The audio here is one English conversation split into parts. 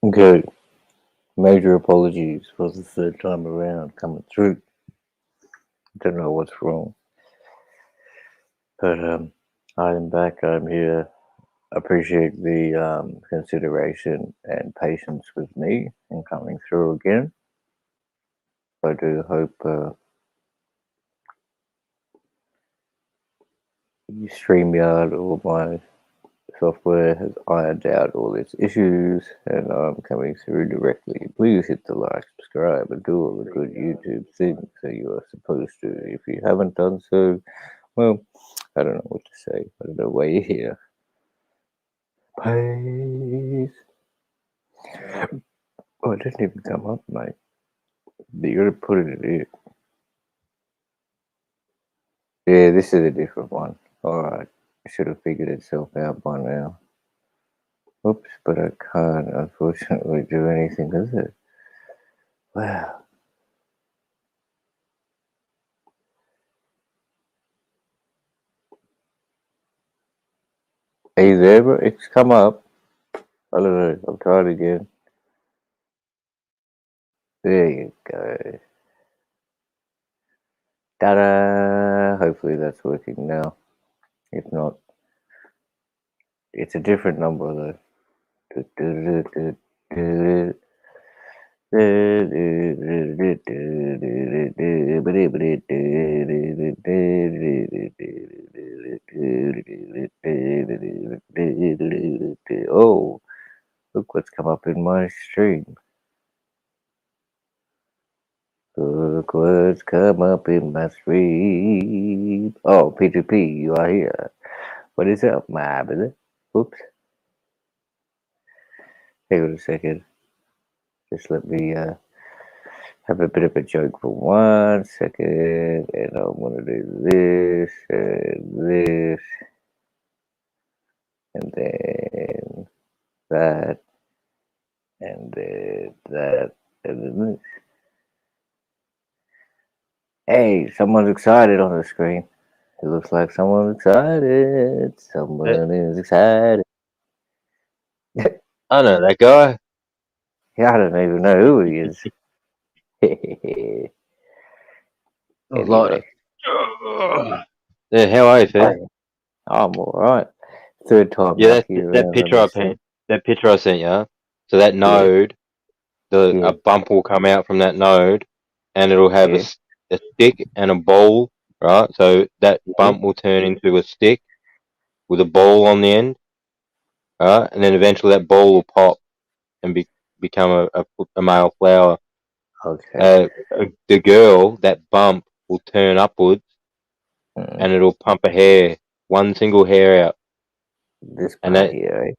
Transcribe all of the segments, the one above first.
Good. Major apologies for the third time around coming through. Don't know what's wrong, but I am back. I'm here. Appreciate the consideration and patience with me in coming through again. I do hope StreamYard or my software has ironed out all its issues and I'm coming through directly. Please hit the like, subscribe, and do all the good YouTube things that you are supposed to. If you haven't done so, well, I don't know what to say. I don't know why you're here. Peace. Oh, it didn't even come up, mate. You gotta put it in here. Yeah, this is a different one. Alright. It should have figured itself out by now. Oops, but I can't unfortunately do anything with it. Wow. Are you there, bro? It's come up. I don't know. I'll try it again. There you go. Ta-da! Hopefully that's working now. If not, it's a different number though. Oh, look what's come up in my stream. Look what's come up in my stream. Oh, P2P, you are here. What is up, my brother? Oops. Hang on a second. Just let me have a bit of a joke for 1 second. And I'm going to do this and this. And then that. And then that. And then this. Hey, someone's excited on the screen. It looks like someone's excited. Someone is excited. I know that guy. Yeah, I don't even know who he is. Anyway. Yeah, how are you, Phil? I'm alright. Third time Yeah, lucky that around on picture I this thing. sent. That picture I sent you. So that node, Yeah. a bump will come out from that node, and it'll have Yeah. a stick and a ball, right? So that Yeah. bump will turn into a stick with a ball on the end, right? And then eventually that ball will pop and become a male flower. Okay. The girl, that bump will turn upwards, Mm. and it'll pump a hair, one single hair out, This and part that, here, right?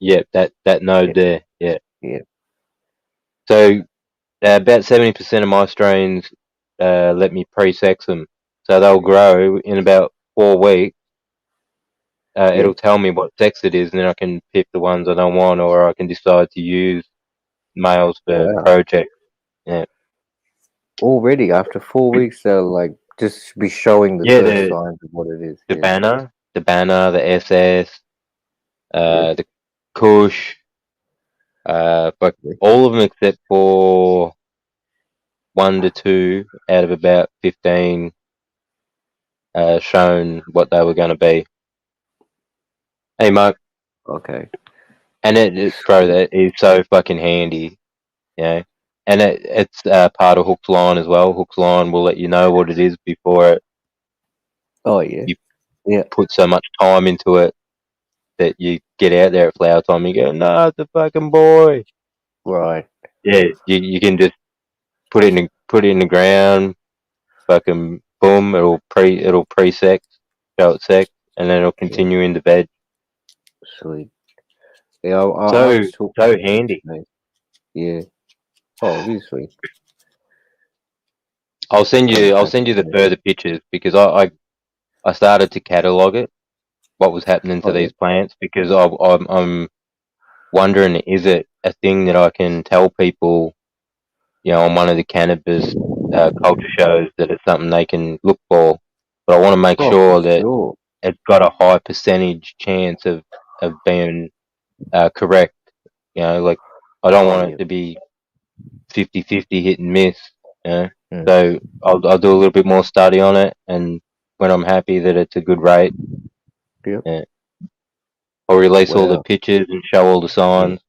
yeah, that node Yeah. there, yeah. Yeah. So about 70% of my strains let me pre-sex them, so they'll grow in about 4 weeks. Yeah. It'll tell me what sex it is, and then I can pick the ones I don't want, or I can decide to use males for Wow. projects. Yeah, Already after 4 weeks, they'll like just be showing the yeah. first signs of what it is. The Yeah. banner, the SS, Yeah. the Kush, but all of them except for 1 to 2 out of about 15 shown what they were going to be. Hey, Mark. Okay. And bro, that is so fucking handy, you know. And it's part of Hook's line as well. Hook's line will let you know what it is before Oh yeah. you Yeah. put so much time into it that you get out there at flower time and you go, no, it's a fucking boy. Right. Yeah, you can just put it in the ground, fucking boom, it'll pre-sex, show it sex, and then it'll Yeah. continue into veg. Sweet. Yeah. I So was talking so about this, handy. mate. Yeah. Oh, obviously. I'll send Gonna you have the to. further pictures because I started to catalog it, what was happening to Oh yeah. these plants, because I'm wondering, is it a thing that I can tell people, on one of the cannabis culture shows, that it's something they can look for, but I want to make Oh, for sure that sure. it's got a high percentage chance of being correct. Like I don't Oh, want yeah. it to be 50-50 hit and miss. You know? Mm. So I'll do a little bit more study on it, and when I'm happy that it's a good rate, Yep. yeah, I'll release all the Wow. pictures and show all the Yeah. signs.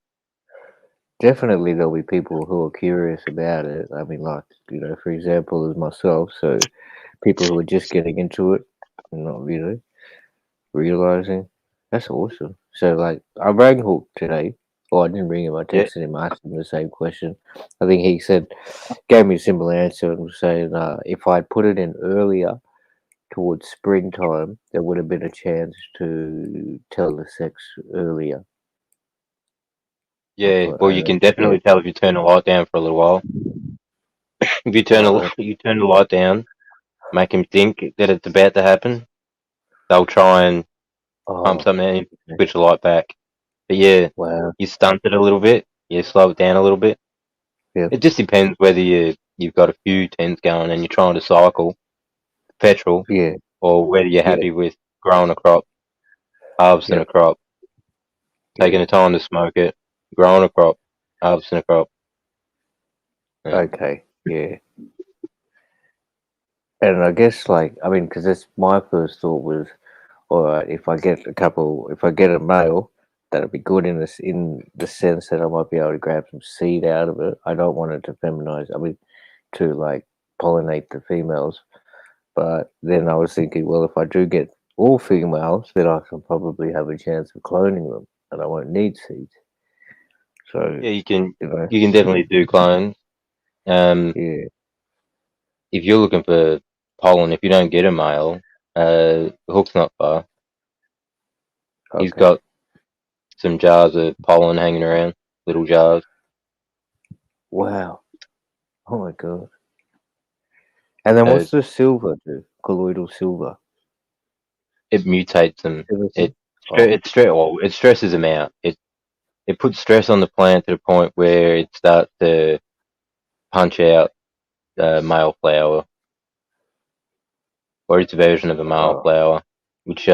Definitely, there'll be people who are curious about it. I mean, like, for example, as myself, so people who are just getting into it and not really realizing. That's awesome. So, like, I rang Hook today. Well, I didn't ring him. I Yeah, texted him, asked him the same question. I think he said, gave me a simple answer and was saying, if I'd put it in earlier towards springtime, there would have been a chance to tell the sex earlier. yeah. But Well, I you can don't, yeah. definitely tell if you turn the light down for a little while. If Right. you turn the light down, make him think that it's about to happen. They'll try and pump Oh, something and okay. switch the light back. But yeah, Wow. you stunt it a little bit. You slow it down a little bit. Yep. It just depends whether you've got a few tens going and you're trying to cycle petrol, Yeah. or whether you're Yeah. happy with growing a crop, harvesting a Yep. crop, taking Yeah. the time to smoke it, growing a crop, harvesting a crop. Yeah. Okay. Yeah. And I guess, like, I mean, because that's my first thought was, all right, if I get a male, that'd be good in the sense that I might be able to grab some seed out of it. I don't want it to feminize. I mean, to like pollinate the females. But then I was thinking, well, if I do get all females, then I can probably have a chance of cloning them, and I won't need seeds. So, Yeah, you know, you can definitely do clones. Um, yeah. if you're looking for pollen, if you don't get a male, Hook's not far. He's Okay. got some jars of pollen hanging around, little jars. Wow. Oh my god. And then Uh, what's the silver do? Colloidal silver. it mutates them. Everything. Oh. It stresses them out. It puts stress on the plant to the point where it starts to punch out male flower, or its version of a male Oh. flower, which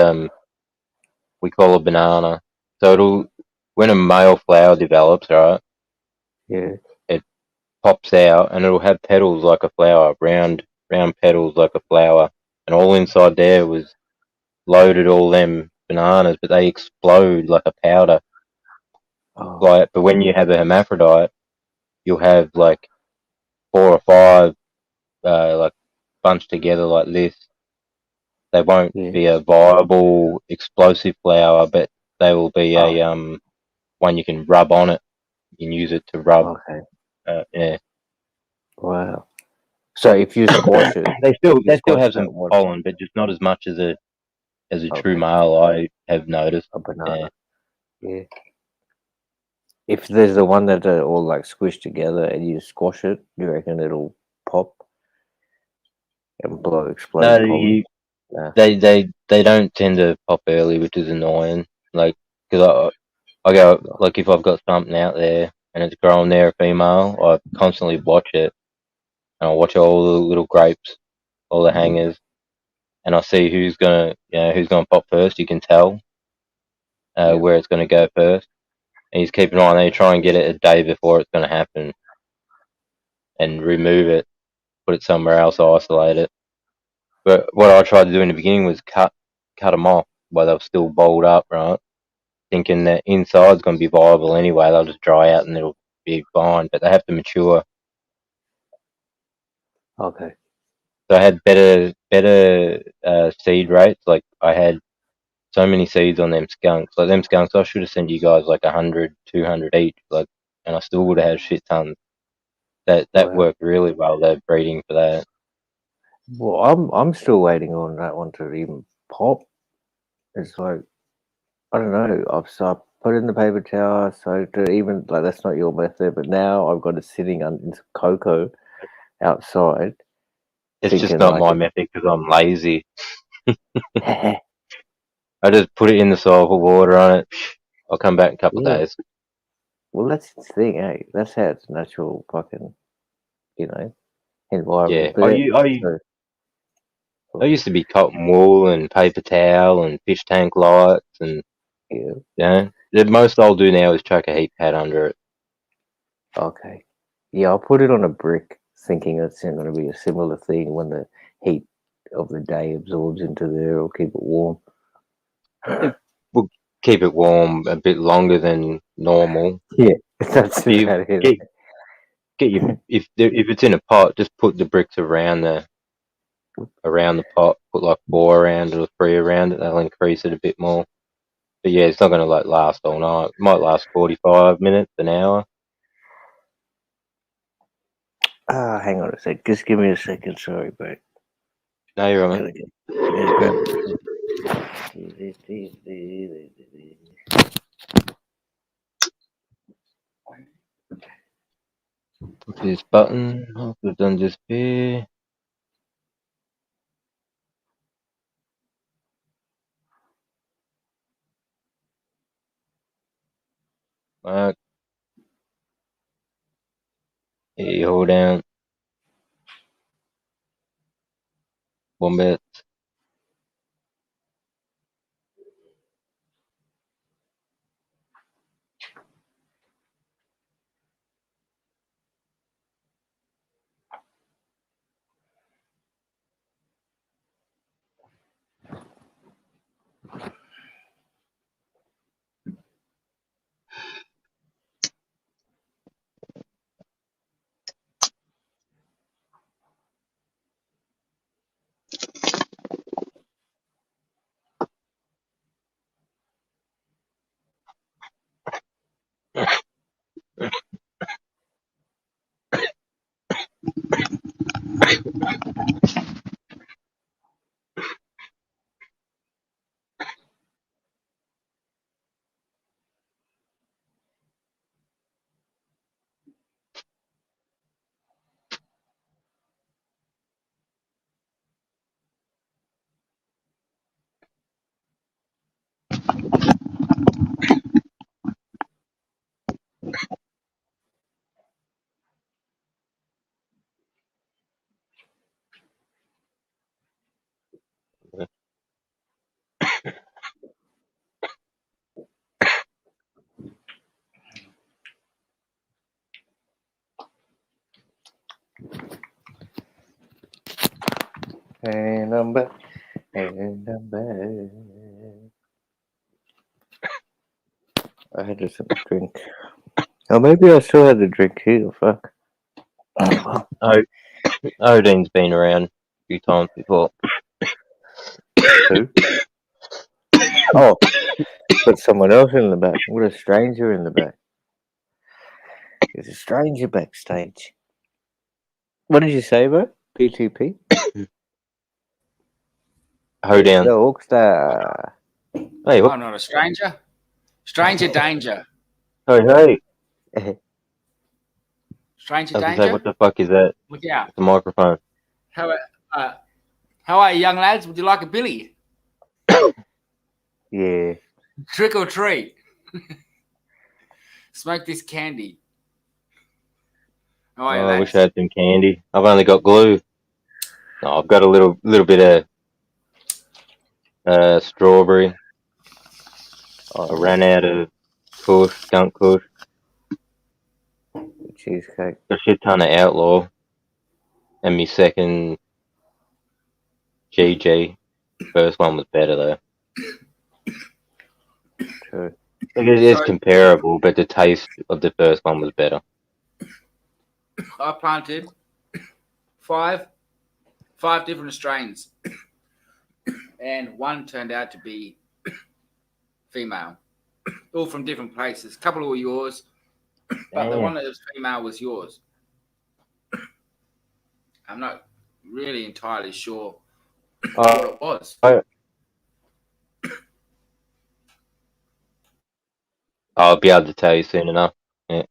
we call a banana. So it'll when a male flower develops, right, Yeah. it pops out and it'll have petals like a flower, round petals like a flower, and all inside there was loaded all them bananas, but they explode like a powder. Oh. Like, but when you have a hermaphrodite, you'll have like 4 or 5 like bunched together like this. They won't Yeah. be a viable explosive flower, but they will be Oh. a one you can rub on it. You can use it to rub. Okay. Yeah. Wow. So if you squash it, if you They still squash have that some one. pollen, but just not as much as a true Okay. male. I have noticed. A Yeah. banana. Yeah. If there's the one that are all like squished together and you squash it, do you reckon it'll pop and blow No, explode pollen? Nah. they don't tend to pop early, which is annoying. Like, because I go No. like if I've got something out there and it's growing there, a female, I constantly watch it and I watch all the little grapes, all the hangers, and I see who's gonna pop first. You can tell Yeah. where it's gonna go first, and he's keeping an eye on it. You try and get it a day before it's gonna happen, and remove it, put it somewhere else, isolate it. But what I tried to do in the beginning was cut them off while they were still balled up, right? Thinking that inside's gonna be viable anyway. They'll just dry out and it'll be fine, but they have to mature. Okay. So I had better seed rates. Like I had so many seeds on them skunks. Like them skunks, I should have sent you guys like 100, 200 each. Like, and I still would have had shit tons. That Wow. worked really well. They're breeding for that. Well, I'm still waiting on that one to even pop. It's like, I don't know. I've put in the paper towel, so to even like that's not your method, but now I've got it sitting in some cocoa outside, It's just thinking not like my method because I'm lazy. it. I just put it in the soil, put water on it. I'll come back in a couple of Yeah. days. Well, that's the thing, eh? That's how it's natural fucking, you know, Yeah, environment. But so, I used to be cotton wool and paper towel and fish tank lights and yeah. the most I'll do now is chuck a heat pad under it. Okay. Yeah, I'll put it on a brick, thinking it's going to be a similar thing when the heat of the day absorbs into there, or keep it warm. We'll keep it warm a bit longer than normal. Yeah, that's You about it. get your if it's in a pot, just put the bricks around the pot. Put like 4 around it or 3 around it. That'll increase it a bit more. But yeah, it's not going to like last all night. It might last 45 minutes, an hour. Hang on a sec. Just give me a second. Sorry, bro. No, you're right. Gotta just grab Put this button. After it's done disappear. Here you hold down. Wombat. and I'm back. And I'm back. I had just a drink. Oh, maybe I still had the drink here. Fuck. Odine's been around a few times before. Who? Oh, got someone else in the back. What a stranger in the back. There's a stranger backstage. What did you say, bro? PTP? Hoedown. The Hawkstar. Hey, what? I'm not a stranger. Stranger danger. Hey. Stranger I was gonna say, danger. what the fuck is that? Look out. The microphone. How are you, young lads? Would you like a billy? Yeah. Trick or treat. Smoke this candy. How are you, I lads? wish I had some candy. I've only got glue. No, I've got a little bit of strawberry. I ran out of skunk kush. Cheesecake. A shit ton of outlaw. And my second GG. First one was better though. True. Like, it is comparable, but the taste of the first one was better. I planted five different strains, and one turned out to be female, all from different places. A couple were yours, but the one that was female was yours. I'm not really entirely sure what it was. I'll be able to tell you soon enough. Yeah.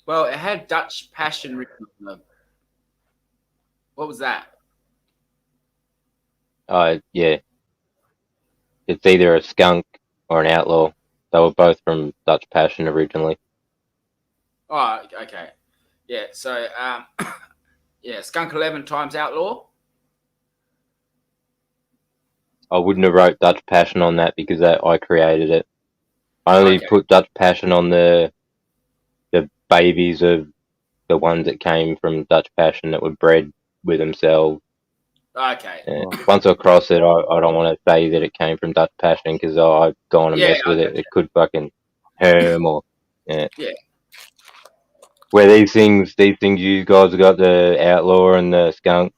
Well, it had Dutch Passion written on them. What was that? Yeah. It's either a skunk or an outlaw. They were both from Dutch Passion originally. Oh, okay. Yeah, so, yeah, Skunk 11 times Outlaw. I wouldn't have wrote Dutch Passion on that because I created it. I only Okay. put Dutch Passion on the babies of the ones that came from Dutch Passion that were bred with themselves. Okay. Oh, Once I cross it, I don't want to say that it came from Dutch Passion because I've gone and Yeah, messed with I it. gotcha. It could fucking herm or yeah. Yeah. Where these things you guys have got the outlaw and the skunk.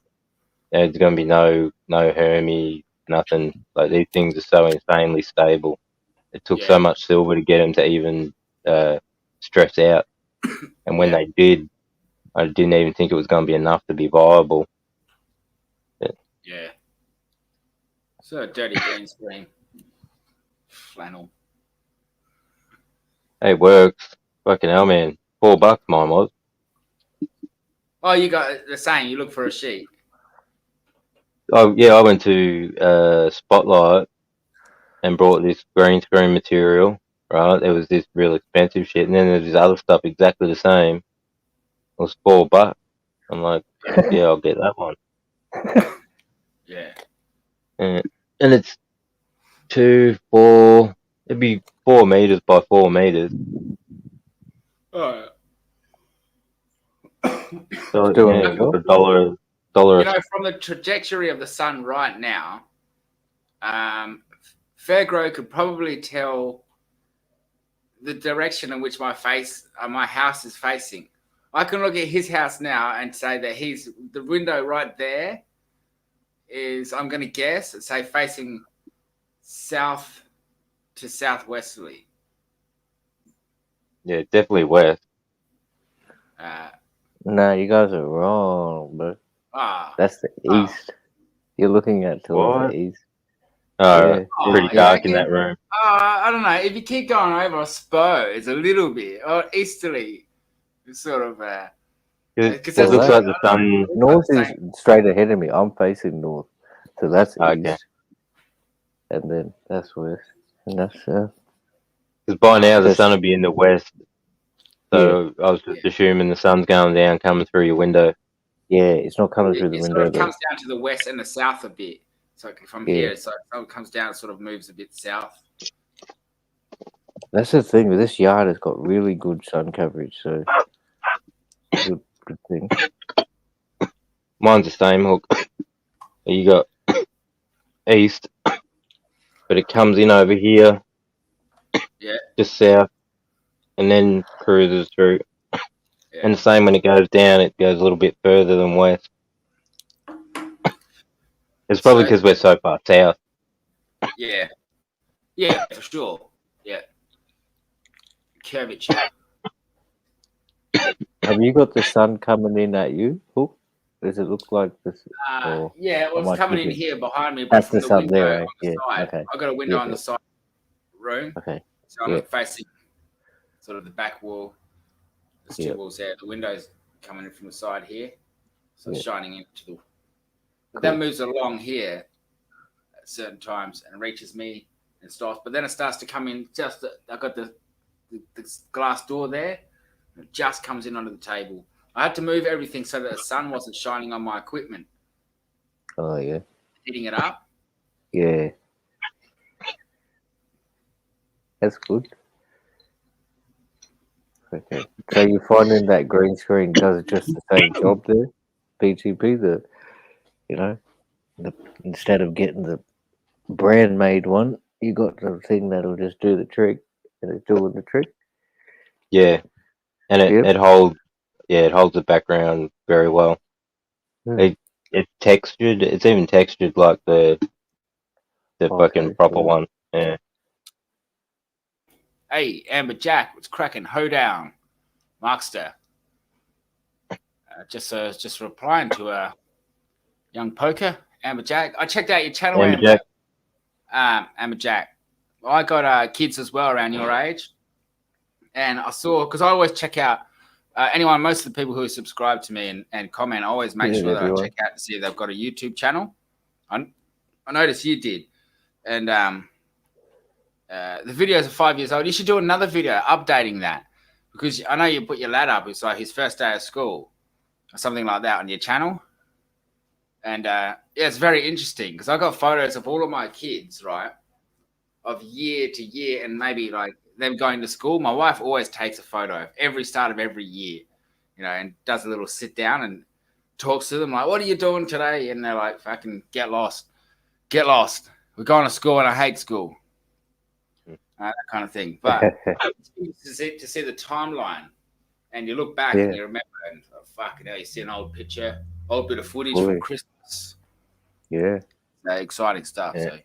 There's gonna be no hermy, nothing. Like these things are so insanely stable. It took so Yeah. much silver to get them to even stress out, and when Yeah. they did, I didn't even think it was going to be enough to be viable. Yeah. So dirty green screen. Flannel. Hey, it works. Fucking hell, man. $4 mine was. Oh, you got the same. You look for a sheet. Oh yeah, I went to Spotlight and brought this green screen material. Right, there was this real expensive shit, and then there's this other stuff exactly the same. It was $4. I'm like, yeah, I'll get that one. Yeah. And it's 4. It'd be 4 meters by 4 meters. Oh. So Still yeah, on it's the like $1. You know, from the trajectory of the sun right now, Fairgrow could probably tell the direction in which my house is facing. I can look at his house now and say that the window right there is, I'm going to guess, say facing south to southwesterly. Yeah, definitely west. no, you guys are wrong, bro. That's the Oh. east. You're looking at towards What? the east. Oh, Oh, pretty you dark in reckon? that room. I don't know. If you keep going over, I suppose a little bit or easterly, sort of. It Because Well, that's looks that- like the sun. North is straight ahead of me. I'm facing north, so that's Okay. east, and then that's west, and that's south. Because by now the That's- sun will be in the west. So I was just assuming the sun's going down, coming through your window. Yeah, it's not coming through the It window. sort of though. comes down to the west and the south a bit. So from here, so it comes down, sort of moves a bit south. That's the thing. This yard has got really good sun coverage, so good thing. Mine's the same hook. You got east, but it comes in over here, just south, and then cruises through. Yeah. And the same when it goes down, it goes a little bit further than west. It's probably because we're so far south. Yeah. Yeah, for sure. Yeah. Curvature. Have you got the sun coming in at you, Hook? Does it look like this? or Yeah, it am was I coming in thinking- here behind me, but That's from the the sun window there, on eh? the Yeah, side. okay. I got a window Yeah, on the side room, Okay. so I'm Yeah. facing sort of the back wall. There's two Yeah. walls there. The window's coming in from the side here, so it's Yeah. shining into the. But Cool. that moves along here at certain times and reaches me and stops. But then it starts to come in. I got the glass door there. And it just comes in onto the table. I had to move everything so that the sun wasn't shining on my equipment, Oh yeah. heating it up. Yeah. That's good. Okay. So you're finding that green screen does just the same job there? PTP, instead of getting the brand made one, you got the thing that'll just do the trick, and it's doing the trick. Yeah, and it holds the background very well. It's textured. It's even textured like the fucking proper one. Yeah. Hey, Amber Jack, what's cracking? Hoedown, Markster. Just replying to young poker, Amber Jack. I checked out your channel, Amber Jack. Amber Jack. I got kids as well around your age, and I saw, because I always check out most of the people who subscribe to me and comment. I always make sure that I check out to see if they've got a YouTube channel. I noticed you did, and the videos are 5 years old. You should do another video updating that, because I know you put your lad up. It's like his first day of school or something like that on your channel. And it's very interesting because I got photos of all of my kids, right, of year to year, and maybe like them going to school, my wife always takes a photo of every start of every year, and does a little sit down and talks to them like, "What are you doing today?" And they're like, "Fucking get lost. We're going to school and I hate school." That kind of thing. But to see the timeline, and you look back and you remember, and you see an old picture, old bit of footage from Christmas. Yeah. Exciting stuff. Yeah.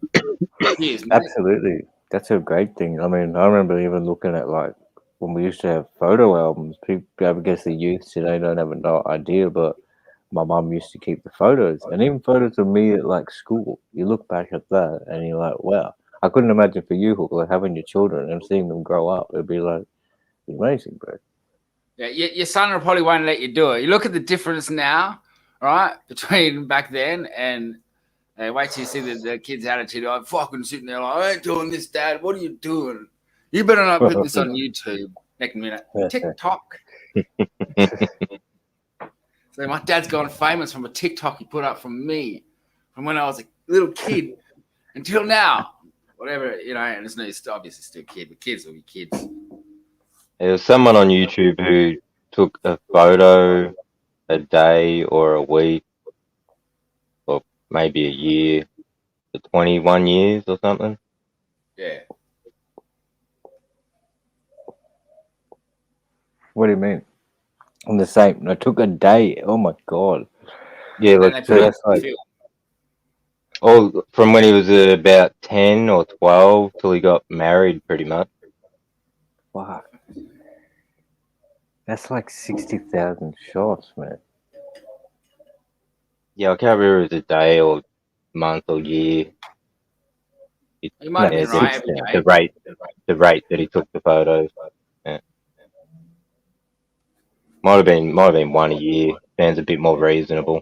So, cheers, mate. Absolutely. That's a great thing. I mean, I remember even looking at like when we used to have photo albums. People, I guess the youth today don't have no idea, but my mum used to keep the photos, and even photos of me at like school. You look back at that, and you're like, wow. I couldn't imagine for you, Hook, like having your children and seeing them grow up. It'd be like amazing, bro. Yeah, your son probably won't let you do it. You look at the difference now, right, between back then and wait till you see the kid's attitude. I'm fucking sitting there like, "I ain't doing this, Dad. What are you doing? You better not put this on YouTube." Next minute, TikTok. So my dad's gone famous from a TikTok he put up from me from when I was a little kid until now. Whatever, and it's obviously still a kid, but kids will be kids. There was someone on YouTube who took a photo a day or a week or maybe a year for 21 years or something. Yeah. What do you mean? On the same, I took a day. Oh my god. Yeah, like, so that's like, from when he was about 10 or 12 till he got married, pretty much. Wow. That's like 60,000 shots, man. Yeah, I can't remember if it was a day or month or year. You might have been right. The rate that he took the photos. Yeah. Might have been 1 a year. Sounds a bit more reasonable.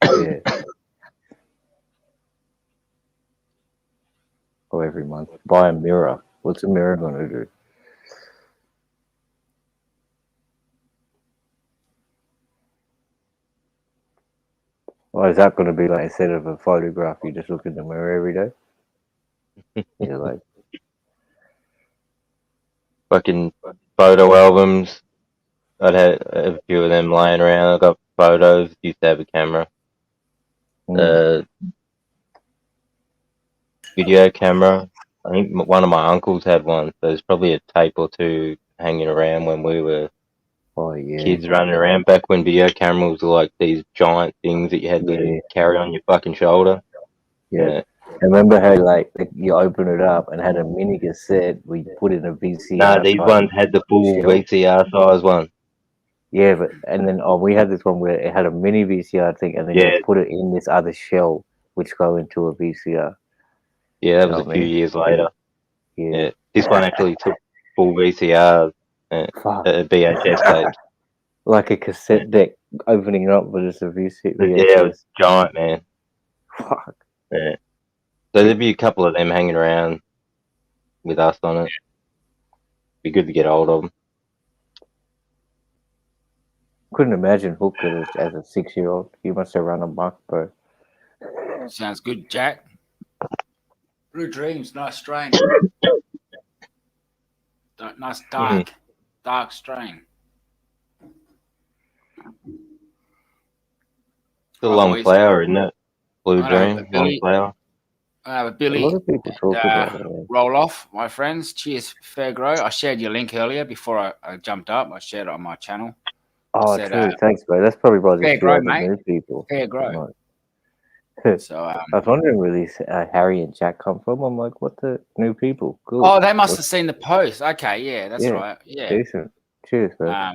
Yeah. Or every month. Buy a mirror. What's a mirror going to do? Or is that going to be like, instead of a photograph, you just look in the mirror every day? You're like, fucking photo albums. I'd have a few of them laying around. I got photos. Used to have a camera. Video camera. I think one of my uncles had one. So there's probably a tape or two hanging around when we were kids running around. Back when video cameras were like these giant things that you had to carry on your fucking shoulder. Yeah. I remember how like you open it up and had a mini cassette where you put in a VCR. No, these ones had the full VCR size one. Yeah, and then we had this one where it had a mini VCR thing, and then you put it in this other shell which go into a VCR. Yeah, that was a few years later. Yeah. This one actually took full VCR VHS tapes. Like a cassette deck opening up, but it's a VHS. Yeah, it was giant, man. Fuck. Yeah. So there'd be a couple of them hanging around with us on it. Be good to get hold of them. Couldn't imagine Hook as a 6-year-old. You must have run amok, bro. Sounds good, Jack. Blue Dreams, nice strain. Nice dark strain. It's a long flower, isn't it? Blue Dream, long flower. Billy, a lot of people talk about it. Roll off, my friends. Cheers, Fair Grow. I shared your link earlier before I jumped up. I shared it on my channel. Oh, true. Thanks, bro. That's probably by the Grow, new people. Fair Grow. So I was wondering where these Harry and Jack come from. I'm like, what the new people? Cool. Oh, they must have seen the post. Okay, yeah, that's right. Yeah. Decent. Cheers, bro.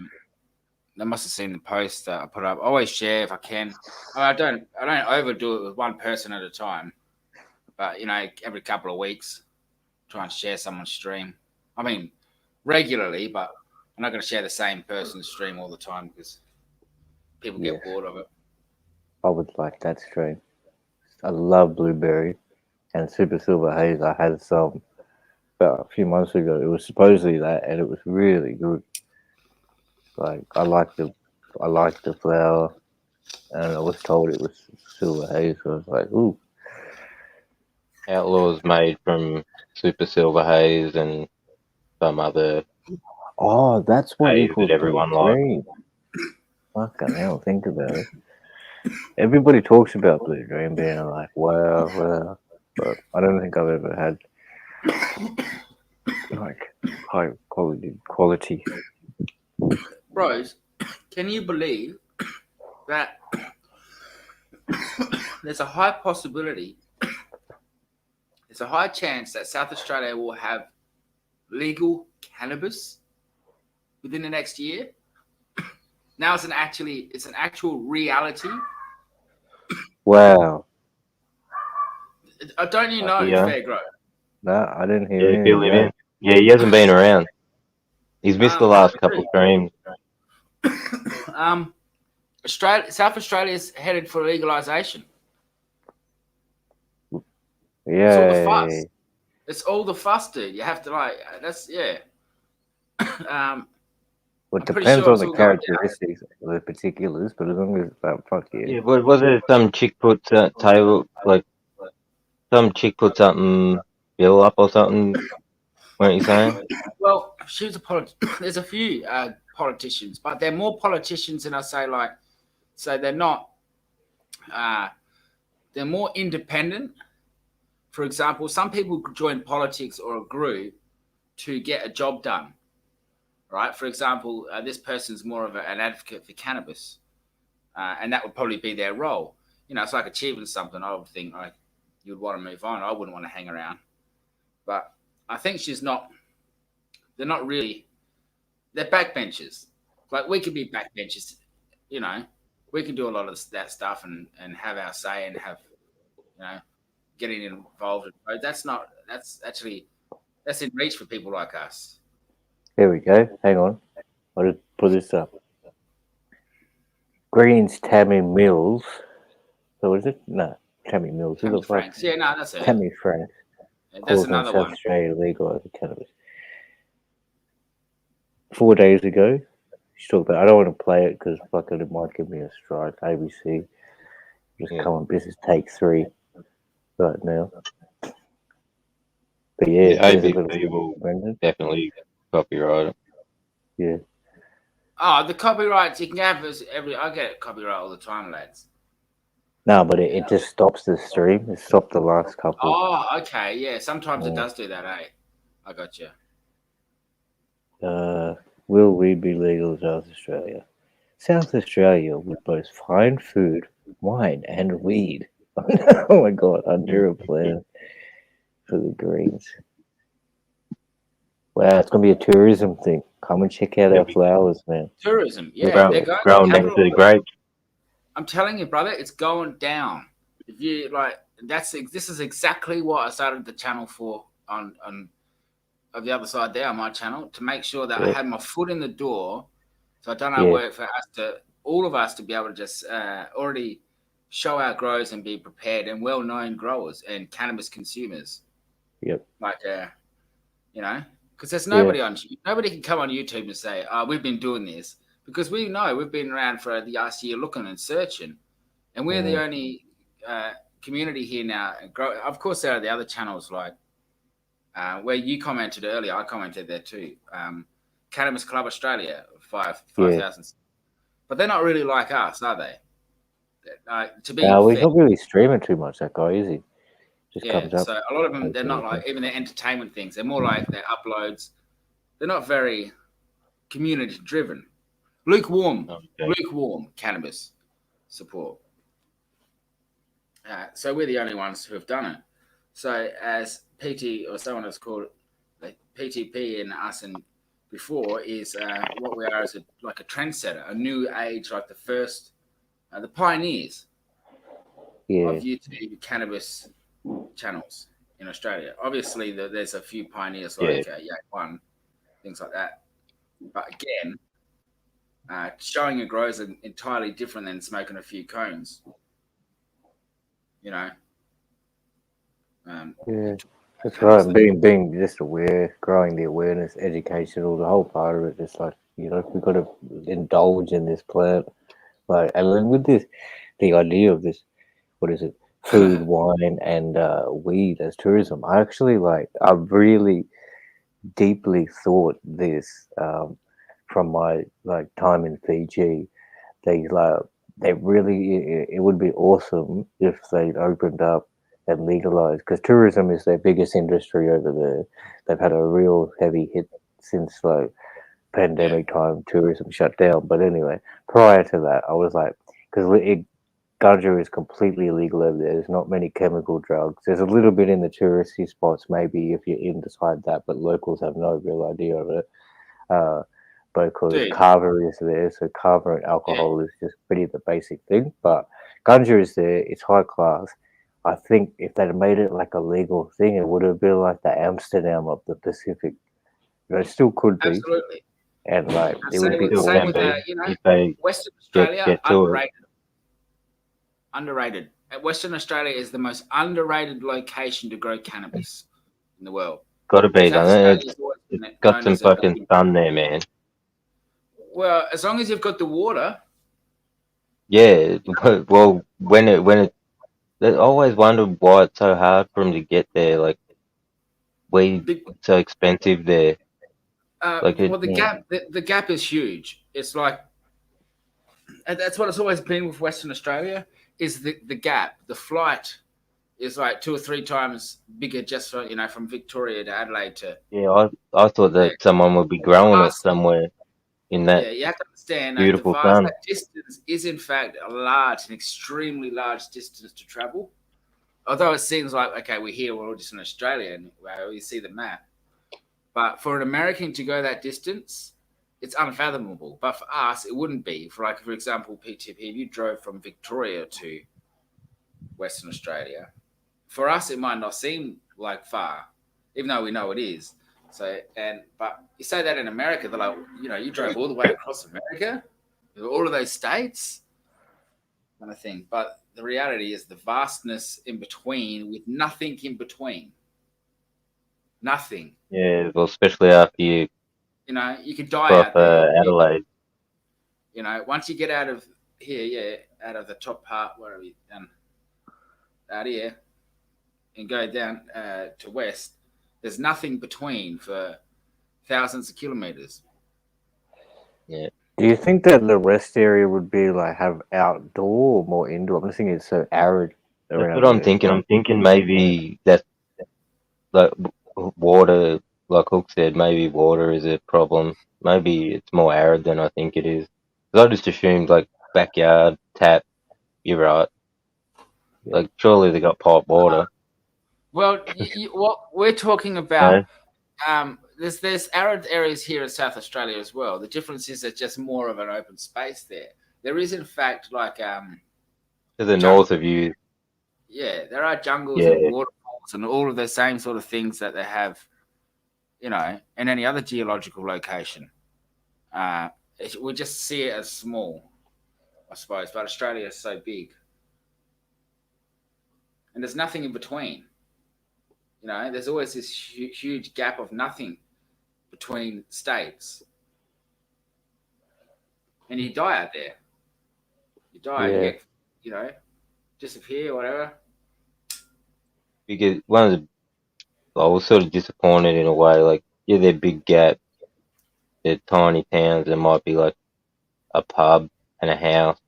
They must have seen the post that I put up. I always share if I can. I don't overdo it with one person at a time. But every couple of weeks, try and share someone's stream. I mean, regularly, but I'm not going to share the same person's stream all the time because people get bored of it. I would like that stream. I love Blueberry and Super Silver Haze. I had some about a few months ago. It was supposedly that, and it was really good. Like I liked the flower, and I was told it was Silver Haze. So I was like, ooh. Outlaws made from Super Silver Haze and some other Oh, that's what haze that equals Blue everyone likes. Dream. Fucking hell, think about it. Everybody talks about Blue Dream being like, wow. But I don't think I've ever had like high quality. Bros, can you believe that there's a high possibility, there's a high chance that South Australia will have legal cannabis within the next year? Now it's an actual reality. Wow. Don't you know, Yeah. Fair Grow? No, I didn't hear Yeah, anything fill him about in. Yeah, he hasn't been around. He's missed the last number couple two. streams. South Australia's headed for legalization. Yeah. It's all the fuss. It's all the fuss, dude. You have to that's yeah. Well, it I'm pretty depends sure on it's the all going down. characteristics of the particulars, but as long as fuck yeah. Yeah, but was it some chick put some chick put something bill up or something? Weren't you saying? Well, she was a there's a few politicians, but they're more politicians than I say. So they're not. They're more independent. For example, some people join politics or a group to get a job done, right? For example, this person's more of an advocate for cannabis, and that would probably be their role. You know, it's like achieving something. I would think you'd want to move on. I wouldn't want to hang around. But I think they're not really, they're backbenchers. Like we could be backbenchers, you know, we can do a lot of that stuff and have our say and have, getting involved. That's in reach for people like us. There we go. Hang on. I'll just put this up. Greens Tammy Mills. So is it? No, Tammy Mills. Tammy Franks. Yeah, no, that's it. Tammy Franks. That's another one. South Australia legalising cannabis. 4 days ago, she talked about. I don't want to play it because fucking it might give me a strike. ABC, just come on, business take 3 right now. But yeah, ABC will definitely copyright it. Yeah. Oh, the copyrights you can have I get copyright all the time, lads. No, but it just stops the stream. It stopped the last couple. Oh, okay, yeah. Sometimes it does do that, eh? I got you. Will weed be legal in South Australia? South Australia would boast fine food, wine, and weed. Oh my god, under a plan for the Greens. Wow, it's gonna be a tourism thing. Come and check out our flowers, man. Tourism, yeah. They're growing next to the grapes. I'm telling you, brother, it's going down. If you this is exactly what I started the channel for on the other side there on my channel, to make sure that I had my foot in the door. So I've done our work for all of us to be able to just already show our growers and be prepared and well-known growers and cannabis consumers. Yep. Because there's nobody nobody can come on YouTube and say, we've been doing this. Because we know we've been around for the last year looking and searching. And we're the only community here now. Of course, there are the other channels like where you commented earlier. I commented there too. Cannabis Club Australia, 5,000. But they're not really like us, are they? We're not really streaming too much, that guy, is he? Just comes up. So a lot of them, they're not like, even their entertainment things, they're more like their uploads. They're not very community driven. Lukewarm cannabis support. So we're the only ones who have done it. So as PT or someone has called it, like PTP and us and before is what we are is like a trendsetter, a new age, like the first, the pioneers of YouTube cannabis channels in Australia. Obviously, there's a few pioneers like One, things like that. But again, showing a grow is entirely different than smoking a few cones. That's right. Being just aware, growing the awareness, educational, the whole part of it. Just like we've got to indulge in this plant, and then with this, the idea of this, what is it? food, wine, and weed as tourism. I really deeply thought this from my time in Fiji. They really it would be awesome if they'd opened up and legalized, because tourism is their biggest industry over there. They've had a real heavy hit since pandemic time. Tourism shut down. But anyway, prior to that, I was like, because ganja is completely illegal over there. There's not many chemical drugs. There's a little bit in the touristy spots, maybe if you're inside that, but locals have no real idea of it. Because Dude. kava is there, so kava and alcohol is just pretty the basic thing. But ganja is there, it's high class. I think if they'd made it like a legal thing, it would have been like the Amsterdam of the Pacific. It still could be. Absolutely. And it would be same with if they Western Australia, get to underrated. Underrated. Western Australia is the most underrated location to grow cannabis in the world. Gotta be, South though. Australia's always been It's got known some as a- fucking sun there, man. Well, as long as you've got the water. Yeah, well, I always wondered why it's so hard for them to get there. Like, weed so expensive there. The gap is huge. It's like, and that's what it's always been with Western Australia, is the gap. The flight is like 2 or 3 times bigger just from Victoria to Adelaide to. Yeah, I thought that someone would be growing it somewhere in that. Yeah, you have to understand beautiful that distance is in fact an extremely large distance to travel. Although it seems like, okay, we're all just in Australia and you see the map. But for an American to go that distance, it's unfathomable. But for us, it wouldn't be. For example, PTP, if you drove from Victoria to Western Australia, for us, it might not seem like far, even though we know it is. But you say that in America, they're like, you drove all the way across America, all of those states, kind of thing. But the reality is the vastness in between, with nothing in between. Nothing. Yeah, well, especially after you. You could die out there. Adelaide. Once you get out of here, out of the top part, where are we done? Out here, and go down to west. There's nothing between for thousands of kilometers. Yeah. Do you think that the rest area would be have outdoor or more indoor? I'm just thinking it's so arid. That's what I'm thinking. I'm thinking maybe that water, like Hook said, maybe water is a problem. Maybe it's more arid than I think it is. Because I just assumed backyard tap. You're right. Surely they got pipe water. Well, what we're talking about, there's arid areas here in South Australia as well. The difference is it's just more of an open space there. There is, in fact, to the north of you. Yeah, there are jungles and waterfalls and all of the same sort of things that they have, in any other geological location. We just see it as small, I suppose, but Australia is so big. And there's nothing in between. There's always this huge gap of nothing between states. And you die out there. You die, you get, disappear, whatever. Because I was sort of disappointed in a way. They're big gaps. They're tiny towns. There might be a pub and a house.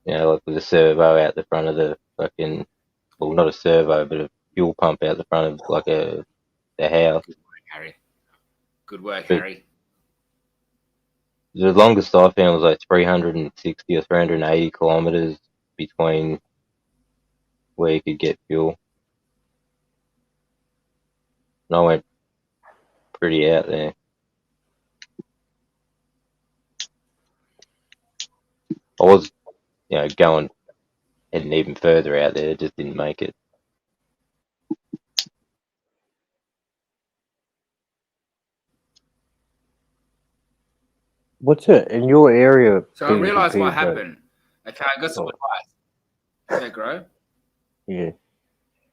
With a servo out the front of the fucking, well, not a servo, but a fuel pump out the front of the house. Good work, Harry. The longest I found was 360 or 380 kilometers between where you could get fuel. And I went pretty out there. I was, going heading even further out there, just didn't make it. What's it in your area? So I realised what happened. Okay, I got some advice. Okay, Grow. Yeah.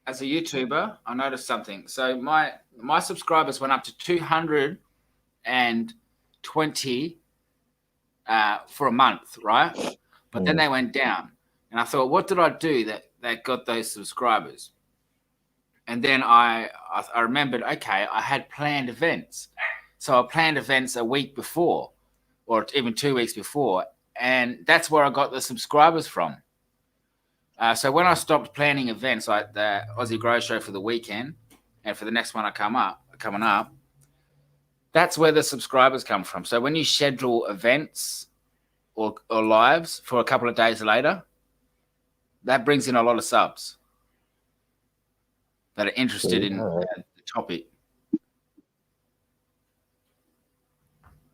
As a YouTuber, I noticed something. So my subscribers went up to 220 for a month, right? But then they went down. And I thought, what did I do that got those subscribers? And then I remembered, okay, I had planned events. So I planned events a week before, or even 2 weeks before, and that's where I got the subscribers from. So when I stopped planning events like the Aussie Grow Show for the weekend, and for the next one coming up, that's where the subscribers come from. So when you schedule events or lives for a couple of days later, that brings in a lot of subs that are interested in the topic.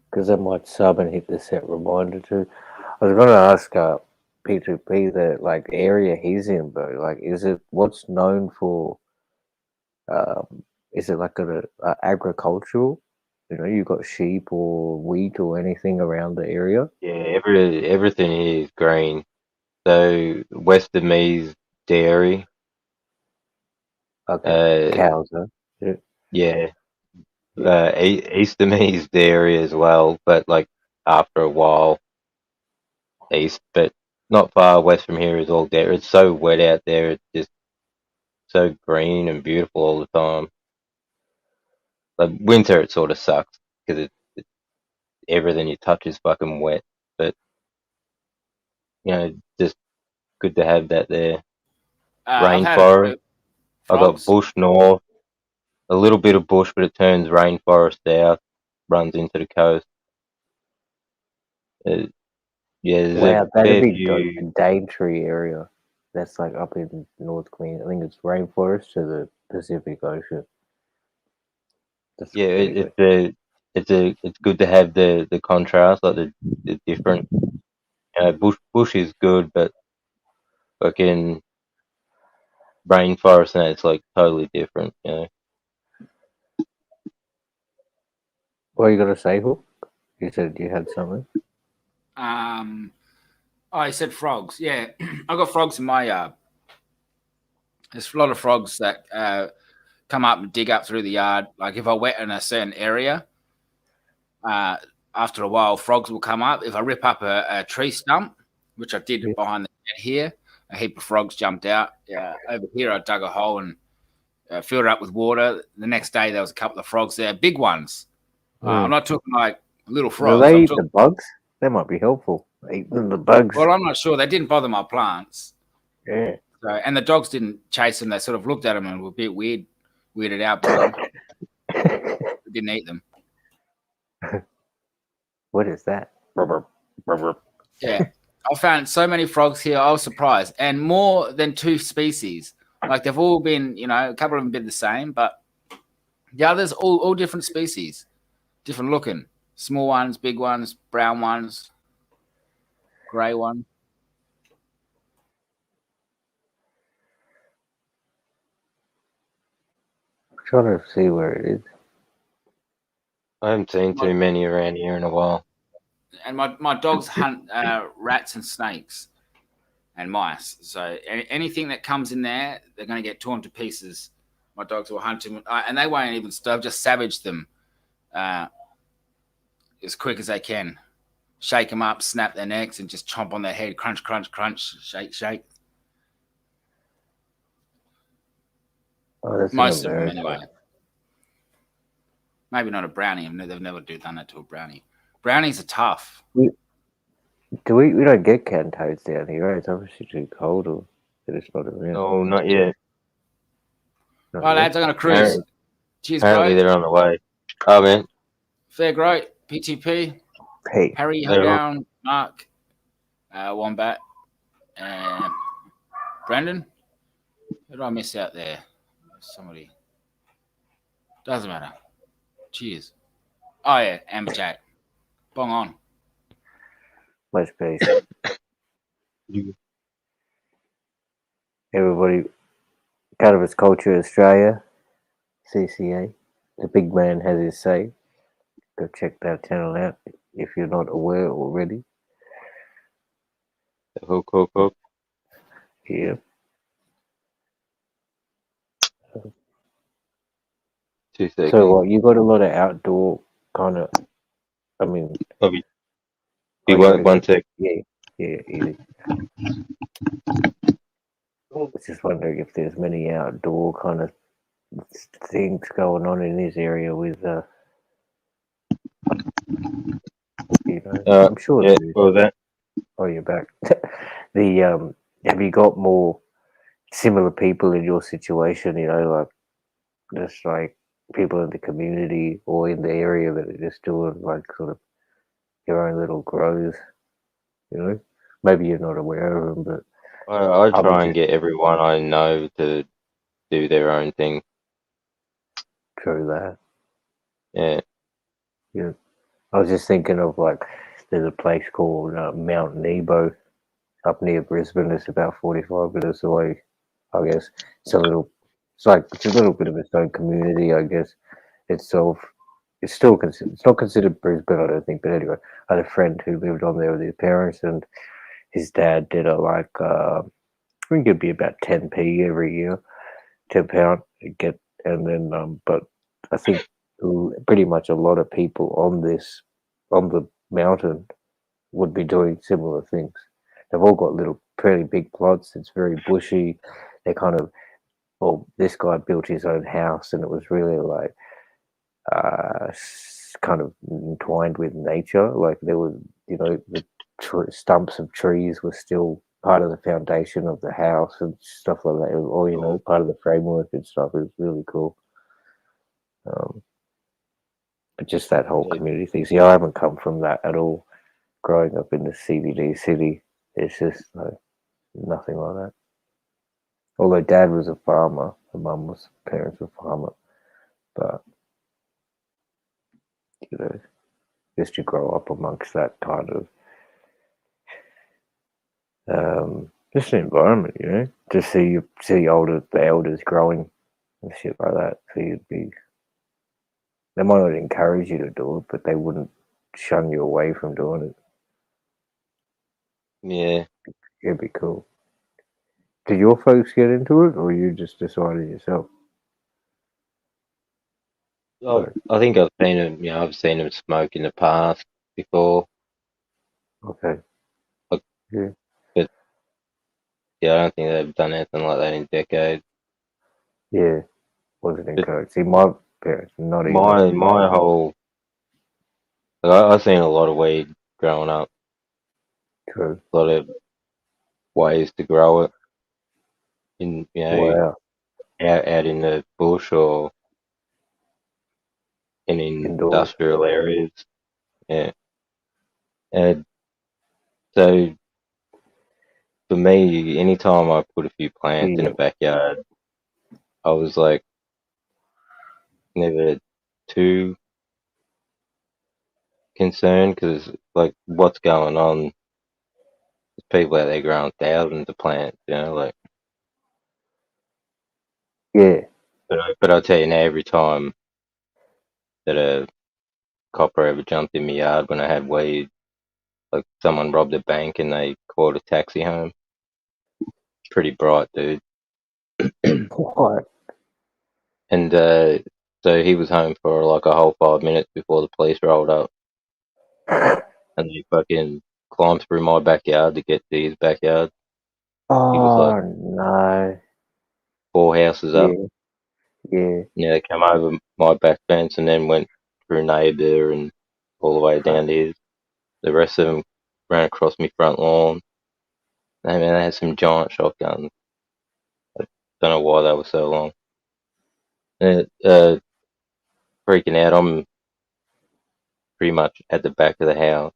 Because I might sub and hit the set reminder too. I was going to ask P2P the like area he's in, bro. Like, is it what's known for? Is it like a agricultural? You know, you got sheep or wheat or anything around the area? Yeah, everything here is green. So west of me is dairy. Okay, cows, huh? Yeah. East of me is dairy as well, but like after a while, east, but not far west from here is all dairy. It's so wet out there. It's just so green and beautiful all the time. Like winter, it sort of sucks because everything you touch is fucking wet. But just good to have that there. I've had Rainforest. I got frogs. bush north, a little bit of bush, but it turns rainforest south, runs into the coast. There's Wow, a that'd fair be few. Daintree area. That's like up in North Queensland. I think it's rainforest to the Pacific Ocean. That's It's good to have the contrast, like the different. Bush is good, but fucking rainforest and it's like totally different. What are you gonna say, Hook? You said you had something. I said frogs. Yeah, I got frogs in my yard. There's a lot of frogs that come up and dig up through the yard. Like if I wet in a certain area, after a while, frogs will come up. If I rip up a tree stump, which I did behind the shed here, a heap of frogs jumped out. Over here, I dug a hole and filled it up with water. The next day, there was a couple of frogs there, big ones. I'm not talking like little frogs. Do they eat the bugs? That might be helpful. Eating the bugs. Well, I'm not sure. They didn't bother my plants. Yeah. So, and the dogs didn't chase them. They sort of looked at them and were a bit weirded out by them. They didn't eat them. What is that? Yeah. I found so many frogs here. I was surprised. And more than 2 species. Like they've all been, a couple of them been the same, but the others all different species. Different looking. Small ones, big ones, brown ones, grey ones. I'm trying to see where it is. I haven't seen too many around here in a while. And my dogs hunt rats and snakes and mice. So anything that comes in there, they're going to get torn to pieces. My dogs will hunt them, and they won't even stop. Just savage them as quick as they can. Shake them up, snap their necks, and just chomp on their head. Crunch, crunch, crunch. Shake, shake. Oh, that's most of them anyway. Maybe not a brownie. They've never done that to a brownie. Brownies are tough. We don't get cat and toads down here, right? It's obviously too cold or it's not around. No, not yet. All right, lads, I'm going to cruise. Cheers, apparently they're on the way. Oh, man. Fair great. PTP. Hey. Harry, Down, Mark, Wombat, and Brendan. Who did I miss out there? Somebody. Doesn't matter. Cheers. Oh, yeah, Amberjack. Bong on. Much peace. Everybody, Cannabis Culture Australia, CCA. The big man has his say. Go check that channel out if you're not aware already. Hook. Yeah. 2 seconds. So what? You got a lot of outdoor kind of. I mean. Be one sec. Yeah. Yeah, easy. I was just wondering if there's many outdoor kind of things going on in this area with, I'm sure Yeah, there is. what was that? Oh, you're back. Have you got more similar people in your situation? Like just like people in the community or in the area that are just doing like sort of your own little grows. Maybe you're not aware of them, but I I would try and just get everyone I know to do their own thing. throw that. Yeah. Yeah, I was just thinking of like there's a place called Mount Nebo up near Brisbane. It's about 45 minutes away. I guess it's a little bit of its own community. I guess itself. It's still considered. It's not considered Brisbane, I don't think. But anyway, I had a friend who lived on there with his parents, and his dad did I think it'd be about 10p every year, £10 to get, and then but I think pretty much a lot of people on the mountain would be doing similar things. They've all got little pretty big plots. It's very bushy. They kind of well, this guy built his own house, and it was really like kind of entwined with nature. Like there was, the stumps of trees were still part of the foundation of the house and stuff like that. Or part of the framework and stuff. It was really cool. But just that whole community thing. See, I haven't come from that at all. Growing up in the CBD city, it's just nothing like that. Although Dad was a farmer, parents were farmer, but just to grow up amongst that kind of just an environment, to see the elders growing and shit like that. So they might not encourage you to do it, but they wouldn't shun you away from doing it. Yeah. It'd be cool. Did your folks get into it, or you just decided yourself? I think I've seen him. I've seen him smoke in the past before. Okay. Yeah. But yeah, I don't think they've done anything like that in decades. Yeah. Wasn't encouraged. See, my parents not even. My whole. I've seen a lot of weed growing up. True. A lot of ways to grow it in Wow. out in the bush or in Indoors. industrial areas. Yeah. And so for me, anytime I put a few plants in Yeah. a backyard, I was like never too concerned because like what's going on? There's people out there growing thousands of plants, like. Yeah. But I'll tell you now, every time that a copper ever jumped in my yard when I had weed, like someone robbed a bank and they called a taxi home. Pretty bright, dude. What? And so he was home for like a whole 5 minutes before the police rolled up, and they fucking climbed through my backyard to get to his backyard. He was like Oh no. 4 houses up. Yeah. Yeah. Yeah, they came over my back fence and then went through neighbour and all the way down to his. The rest of them ran across my front lawn. I mean, they had some giant shotguns. I don't know why they were so long. Freaking out. I'm pretty much at the back of the house,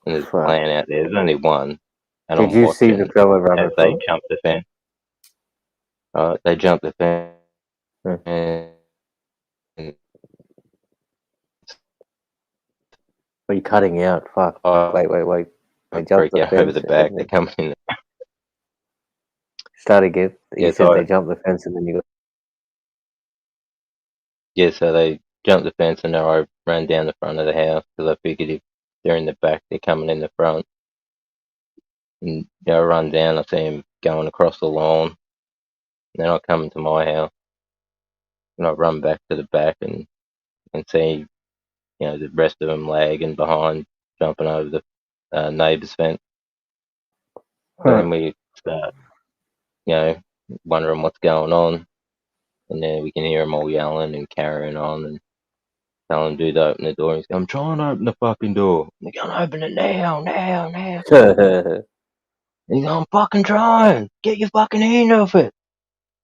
and there's a Fuck. plant out there. There's only one, and Did I'm you see the watching fella run as they across? jump the fence. They jump the fence, Hmm. and Are you cutting out? Fuck. I Wait. They jumped freak the out over fence the and back. They're then coming in. start again. You Yeah, said so they jumped the fence and then you got. so they jumped the fence, and then I ran down the front of the house because I figured if they're in the back, they're coming in the front. And I run down. I see him going across the lawn. And then I come into my house, and I run back to the back and see the rest of them lagging behind, jumping over the neighbour's fence. So then we start, wondering what's going on, and then we can hear them all yelling and carrying on and telling dude to open the door. He's going, I'm trying to open the fucking door. They're going, open it now. And he's going, I'm fucking trying. Get your fucking hand off it.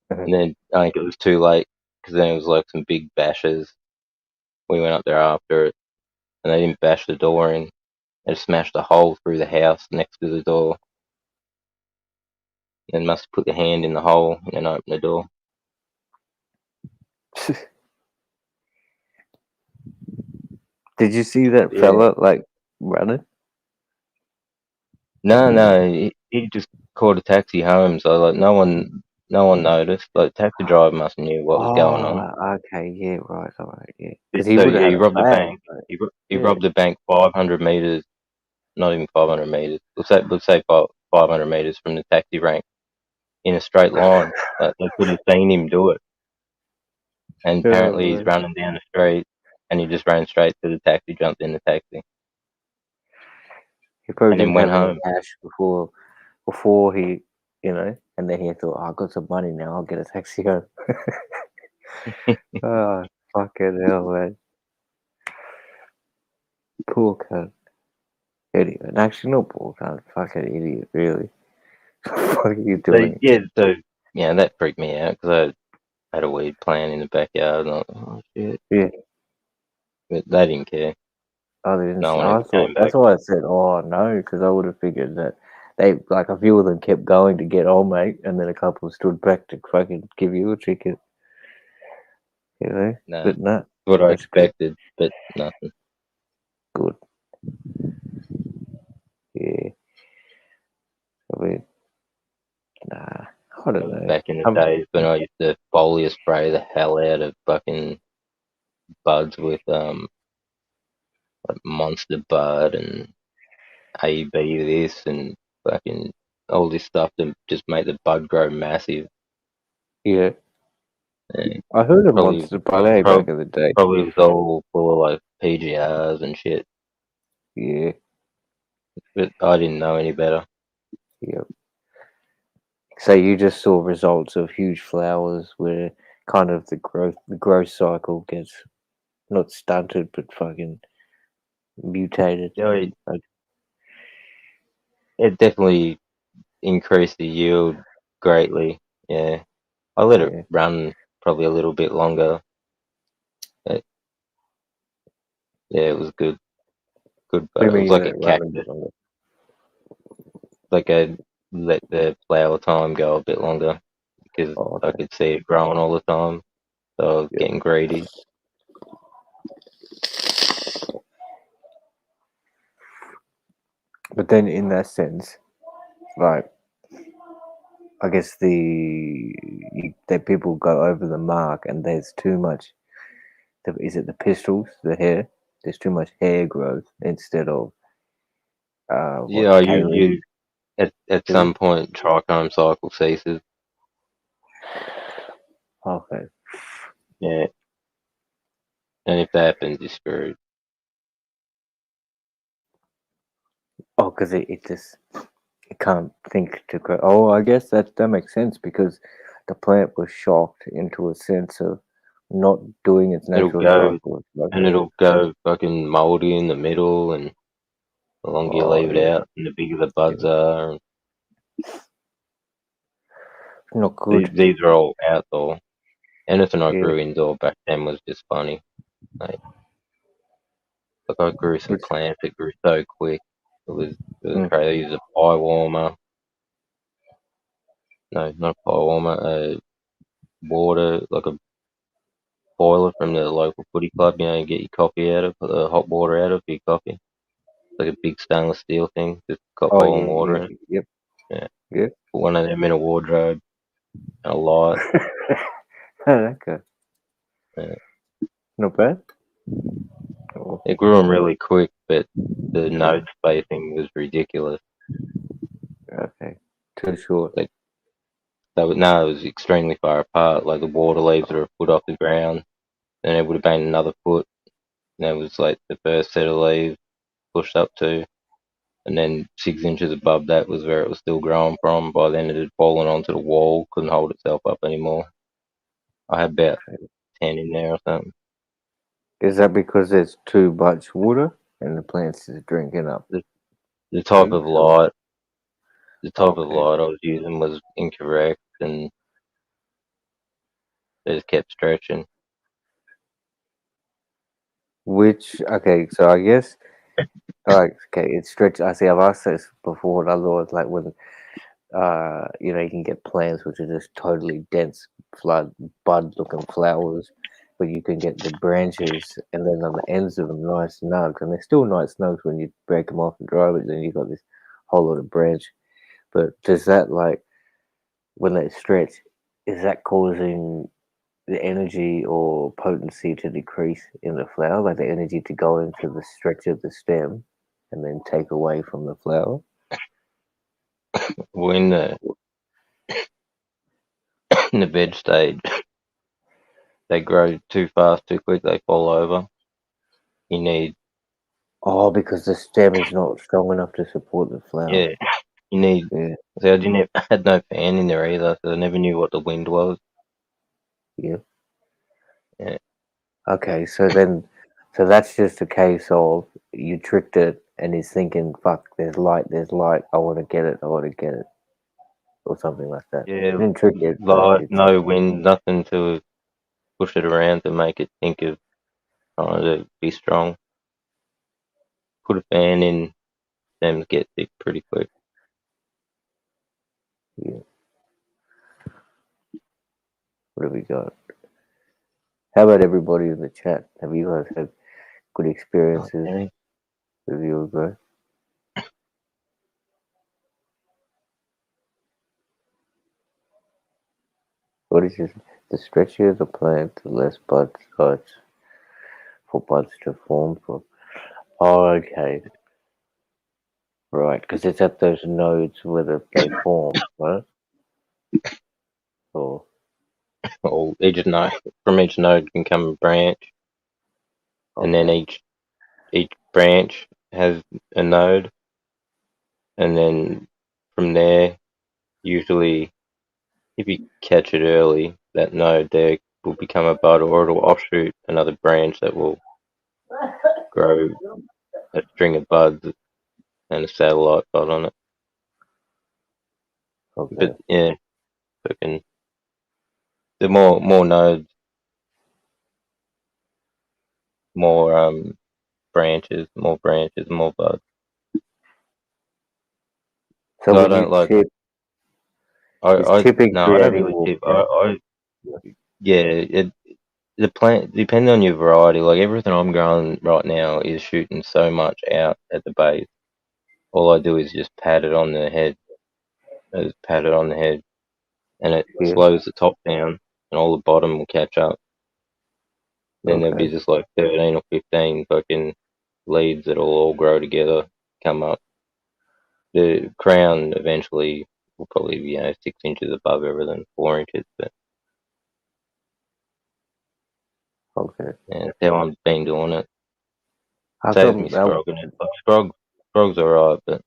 And then I think it was too late because then it was like some big bashes. We went up there after it, and they didn't bash the door in. They smashed a hole through the house next to the door. And must have put the hand in the hole and then open the door. Did you see that fella like running? No, he just called a taxi home. So like no one noticed. Like taxi driver must have knew what was going on. Okay, yeah, right, yeah. Because he So would have he had a robbed the bag. bank. He robbed the bank 500 meters. Not even 500 meters. Let's say 500 meters from the taxi rank in a straight line. Like, they could have seen him do it. And apparently he's running down the street, and he just ran straight to the taxi, jumped in the taxi. He probably And then didn't went have any home. cash before he, and then he thought, I got some money now, I'll get a taxi home. Oh, fucking hell, man. Poor cunt. Idiot. Actually, not poor cunt. Fucking idiot, really. What the fuck are you doing? That freaked me out because I had a weed plant in the backyard. And I was like, oh, shit. Yeah. But they didn't care. Oh, they didn't No one I ever thought came that's back. why I said, oh no, because I would have figured that they like a few of them kept going to get on, mate, and then a couple stood back to fucking give you a ticket. No, but no, what I that's good. expected, but nothing. Good. Yeah. I mean, nah, I don't know. Back in the days when I used to foliar spray the hell out of fucking buds with like Monster Bud and AB this and fucking all this stuff to just make the bud grow massive. Yeah. And I heard of probably Monster Ballet back in the day. probably was all full of like PGRs and shit. Yeah. But I didn't know any better. Yep. So you just saw results of huge flowers where kind of the growth cycle gets not stunted but fucking mutated. Yeah, it definitely increased the yield greatly. Yeah, I let it run probably a little bit longer. But yeah, it was good. Good, but it was like a cactus. Like I let the flower time go a bit longer because I could see it growing all the time. So I was getting greedy. But then, in that sense, like, I guess that people go over the mark, and there's too much. Is it the pistils, the hair? There's too much hair growth instead of. You at some point trichome cycle ceases. Okay. Yeah, and if that happens, you're screwed. Oh, because it can't think to grow. Oh, I guess that makes sense because the plant was shocked into a sense of not doing its natural cycle. And it'll go fucking moldy in the middle, and the longer you leave it out, and the bigger the buds are. Not good. These are all outdoor. Anything I grew indoor back then was just funny. Like I grew some plants that grew so quick. It was crazy. I used a pie warmer. No, not a pie warmer. Water, like a boiler from the local footy club. You get your coffee out of, put the hot water out of for your coffee. Like a big stainless steel thing, just got boiling water in it. Yep. Yeah. Put one of them in a wardrobe and a light. Okay. Yeah. Not bad. It grew them really quick, but the node spacing was ridiculous. Okay. Too short. Like, it was extremely far apart. Like the water leaves are a foot off the ground, and it would have been another foot. And that was like the first set of leaves pushed up to. and then 6 inches above that was where it was still growing from. By then it had fallen onto the wall, couldn't hold itself up anymore. I had about 10 in there or something. Is that because there's too much water and the plants is drinking up? The type of light, I Okay. was using was incorrect, and they just kept stretching. Okay, so I guess, okay, it's stretch. I see. I've asked this before. In other words, like when, you can get plants which are just totally dense, bud-looking flowers, but you can get the branches and then on the ends of them nice nugs, and they're still nice nugs when you break them off and dry. But then you got this whole lot of branch. But does that when they stretch, is that causing the energy or potency to decrease in the flower, like the energy to go into the stretch of the stem and then take away from the flower? When in the veg stage, they grow too fast, too quick, they fall over. You need, Because the stem is not strong enough to support the flower. yeah, you need. Yeah, See, I had no fan in there either, so I never knew what the wind was. yeah. Yeah. Okay, so that's just a case of you tricked it and he's thinking, fuck, there's light, I want to get it, or something like that. Yeah, You didn't trick it, but light, it's no wind, nothing to push it around to make it think of trying to be strong. Put a fan in, stems get thick pretty quick. yeah. What have we got? How about everybody in the chat? Have you guys had good experiences Okay. with yours, bro? What is this? The stretchier the plant, the less buds starts for buds to form from. Oh, okay. Right, because it's at those nodes where they form, right? Or Or from each node can come a branch, and then okay. each branch has a node, and then from there, usually if you catch it early, that node there will become a bud, or it'll offshoot another branch that will grow a string of buds and a satellite bud on it. Okay. But yeah, the more nodes, more branches, more buds. So So I when don't you like. tip, is tipping No, I don't creating really more tip. plants? Yeah, the plant, depending on your variety, like everything I'm growing right now is shooting so much out at the base. All I do is just pat it on the head. I just pat it on the head, and it Yeah. slows the top down, and all the bottom will catch up. Then there'll be Okay. just like 13 or 15 fucking leaves that'll all grow together, come up. The crown eventually will probably be 6 inches above everything, 4 inches. But Okay. yeah, that's how I've been doing it. How Saves me come? scrogging it. Like, scrog's alright, but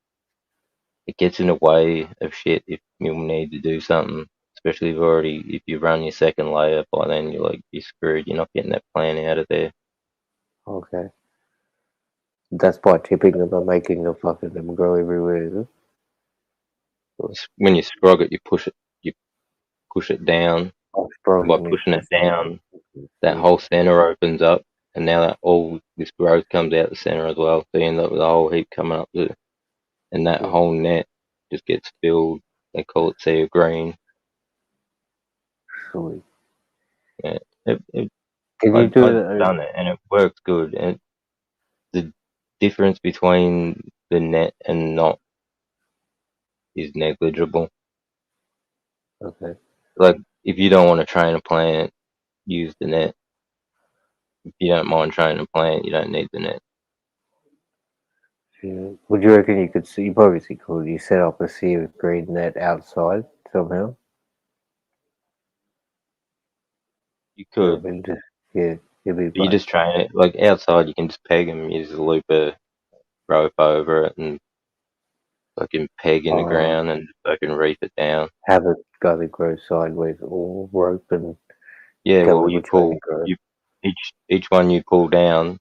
it gets in the way of shit if you need to do something. Especially if you run your second layer, by then you're screwed. You're not getting that plant out of there. Okay. That's by tipping them and making them grow everywhere, is it? When you scrog it, you push it down. Oh, By sprogging pushing it it. down, that Yeah. whole center opens up, and now that all this growth comes out the center as well. So you end up with a whole heap coming up, and that Yeah. whole net just gets filled. They call it sea of green. Sweet. Yeah, Can you I've do that? done it, and it works good. And the difference between the net and not is negligible. Okay. Like if you don't want to train a plant, use the net. If you don't mind training a plant, you don't need the net. Yeah. Would you reckon you could see? You probably could. You set up a sea of green net outside somehow. You You know what could, I mean? Yeah. It'd be but you like, just train it. Like outside, you can just peg them. You just loop a rope over it and fucking peg in the Oh, ground and fucking reef it down. have it gotta grow sideways or rope and Yeah, cover well, you between pull the grow. each one you pull down,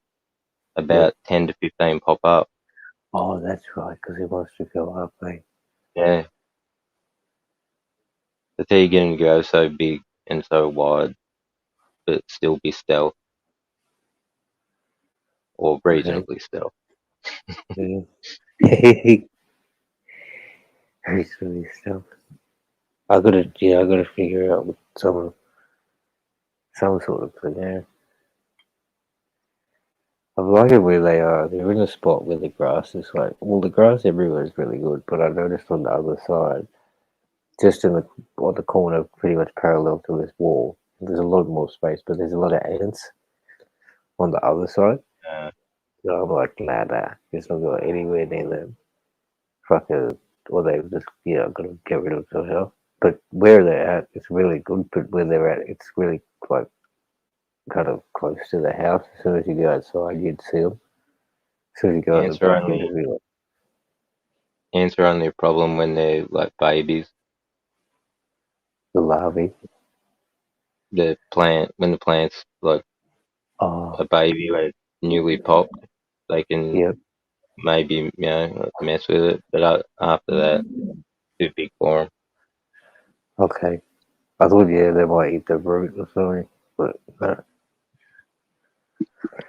about 10 to 15 pop up. Oh, that's right, because he wants to go up, eh? Yeah, that's how you're going to go so big and so wide, but still be stealth or Okay. reasonably stealth. Yeah. Recently stuff. I gotta figure out with some sort of thing there. I like it where they are. They're in a spot where the grass is like, well, the grass everywhere is really good, but I noticed on the other side, just on the corner, pretty much parallel to this wall, there's a lot more space, but there's a lot of ants on the other side. So I'm like, nah, it's not going anywhere near them. Fucker, or they just, gonna get rid of somehow. But where they're at, it's really good. But where they're at, it's really like kind of close to the house. As soon as you go outside, you'd see them. As soon as you go out the back, you'd just be like, Ants are only a problem when they're like babies. the larvae. When the plant's like Oh, a baby when it's newly popped, they can yep. maybe mess with it, but after that, too big for them. Okay. I thought, they might eat the root or something, but no.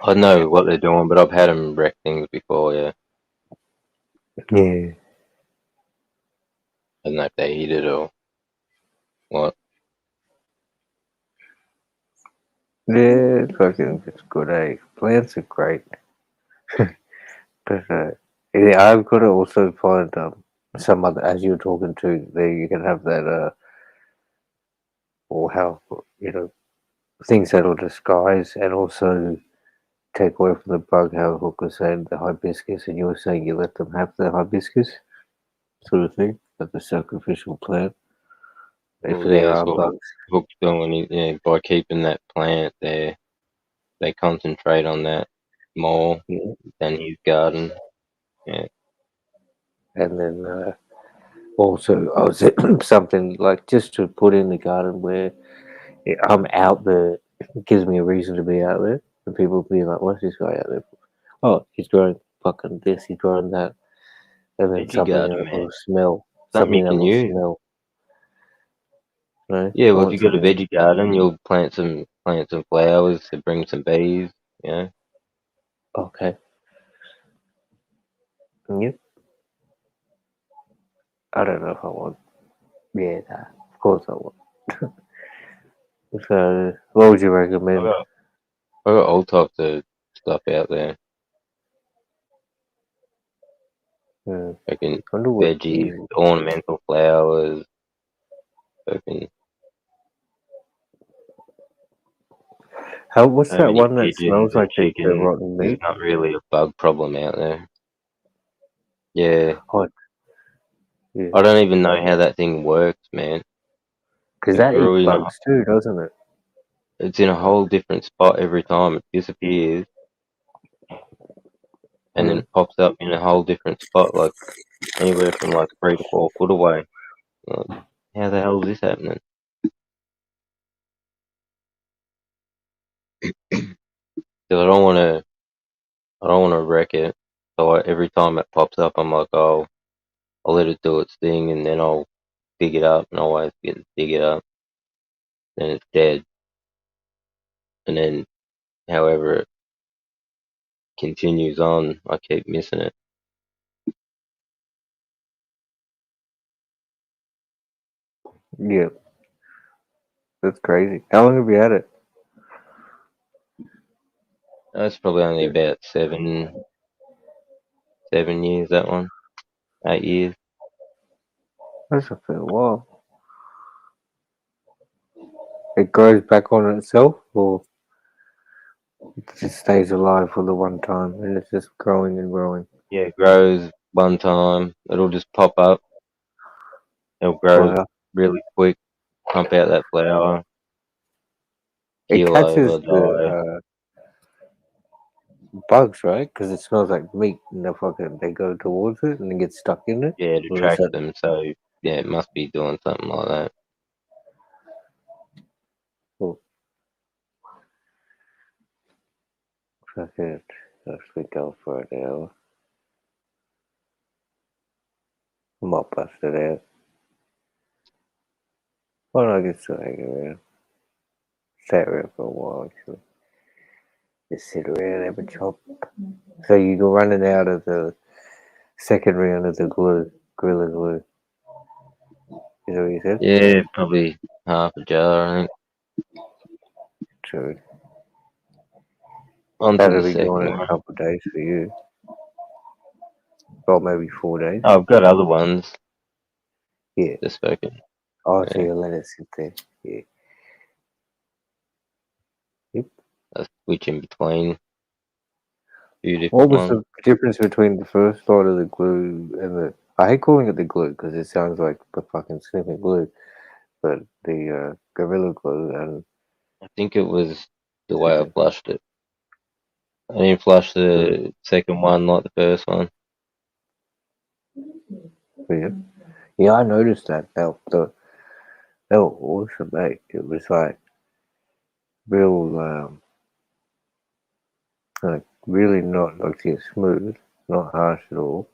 I know what they're doing, but I've had them wreck things before. Yeah, Yeah. I don't know if they eat it or what. Yeah, it's good, eh? Plants are great. But, I've got to also find some other, as you're talking to, there you can have that, or how, things that'll disguise and also take away from the bug, how Hook was saying the hibiscus, and you were saying you let them have the hibiscus sort of thing, like the sacrificial plant. If Well, yeah, there that's are what bugs. Hook's doing. By keeping that plant there, they concentrate on that more Yeah. than his garden. Yeah, And then also, I was something like just to put in the garden where I'm out there, it gives me a reason to be out there. And people be like, what's this guy out there for? Oh, he's growing fucking this, he's growing that. And then veggie something garden, that man. will smell. Something Something you that can will use. smell. No? Yeah, I well, if want you got a something. veggie garden, you'll plant some flowers to bring some bees. Yeah, Okay. Yep. I don't know if I want. Yeah, nah, of course I want. So, what would you I recommend? got I got all types of stuff out there. Fucking Wonder what veggies, easy. ornamental flowers. Fucking What's so that many one that pigeons smells and like the chickens. rotten There's meat? not really a bug problem out there. Yeah, Oh, yeah. I don't even know how that thing works, man. Because It that eats grew in bugs too, doesn't it? it's in a whole different spot every time. It disappears and then Mm. it pops up in a whole different spot, like anywhere from like 3 to 4 foot away. Like, how the hell is this happening? Because I don't want to wreck it. So every time it pops up, I'm like, oh, I'll let it do its thing, and then I'll dig it up, and I always get to dig it up. Then it's dead, and then however it continues on, I keep missing it. Yeah, that's crazy. How long have you had it? That's probably only about 7 years. That one, 8 years. That's a fair while. It grows back on itself, or it just stays alive for the one time, and it's just growing and growing. Yeah, it grows one time. It'll just pop up. It'll grow Wow. really quick, pump out that flower, It keel catches over, die. bugs, right? Because it smells like meat, and they go towards it and they get stuck in it. Yeah, to Or is attract that them. So yeah, it must be doing something like that. oh, fucking? Let's we go for an hour. I might bust it out. Why don't I get to hang around? Stay around for a while, actually. Just sit around, have a chop. So you go running out of the second round of the Gorilla Glue. Is that what you said? Yeah, probably half a jar. I think True. on to That'll the be second going in a one. couple of days for you. Or maybe 4 days. Oh, I've got other ones. Yeah. Just spoken. Oh, so Yeah, you let it sit there. Yeah. Yep. I switch in between two What different was ones. the difference between the first lot of the glue and the? I hate calling it the glue because it sounds like the fucking sniffing glue, but the Gorilla Glue and I think it was the way I second. flushed it. I didn't flush Glue. the second one like the first one. Yeah. Yeah, I noticed that. They were awesome, mate. It was real, like really not like smooth, not harsh at all,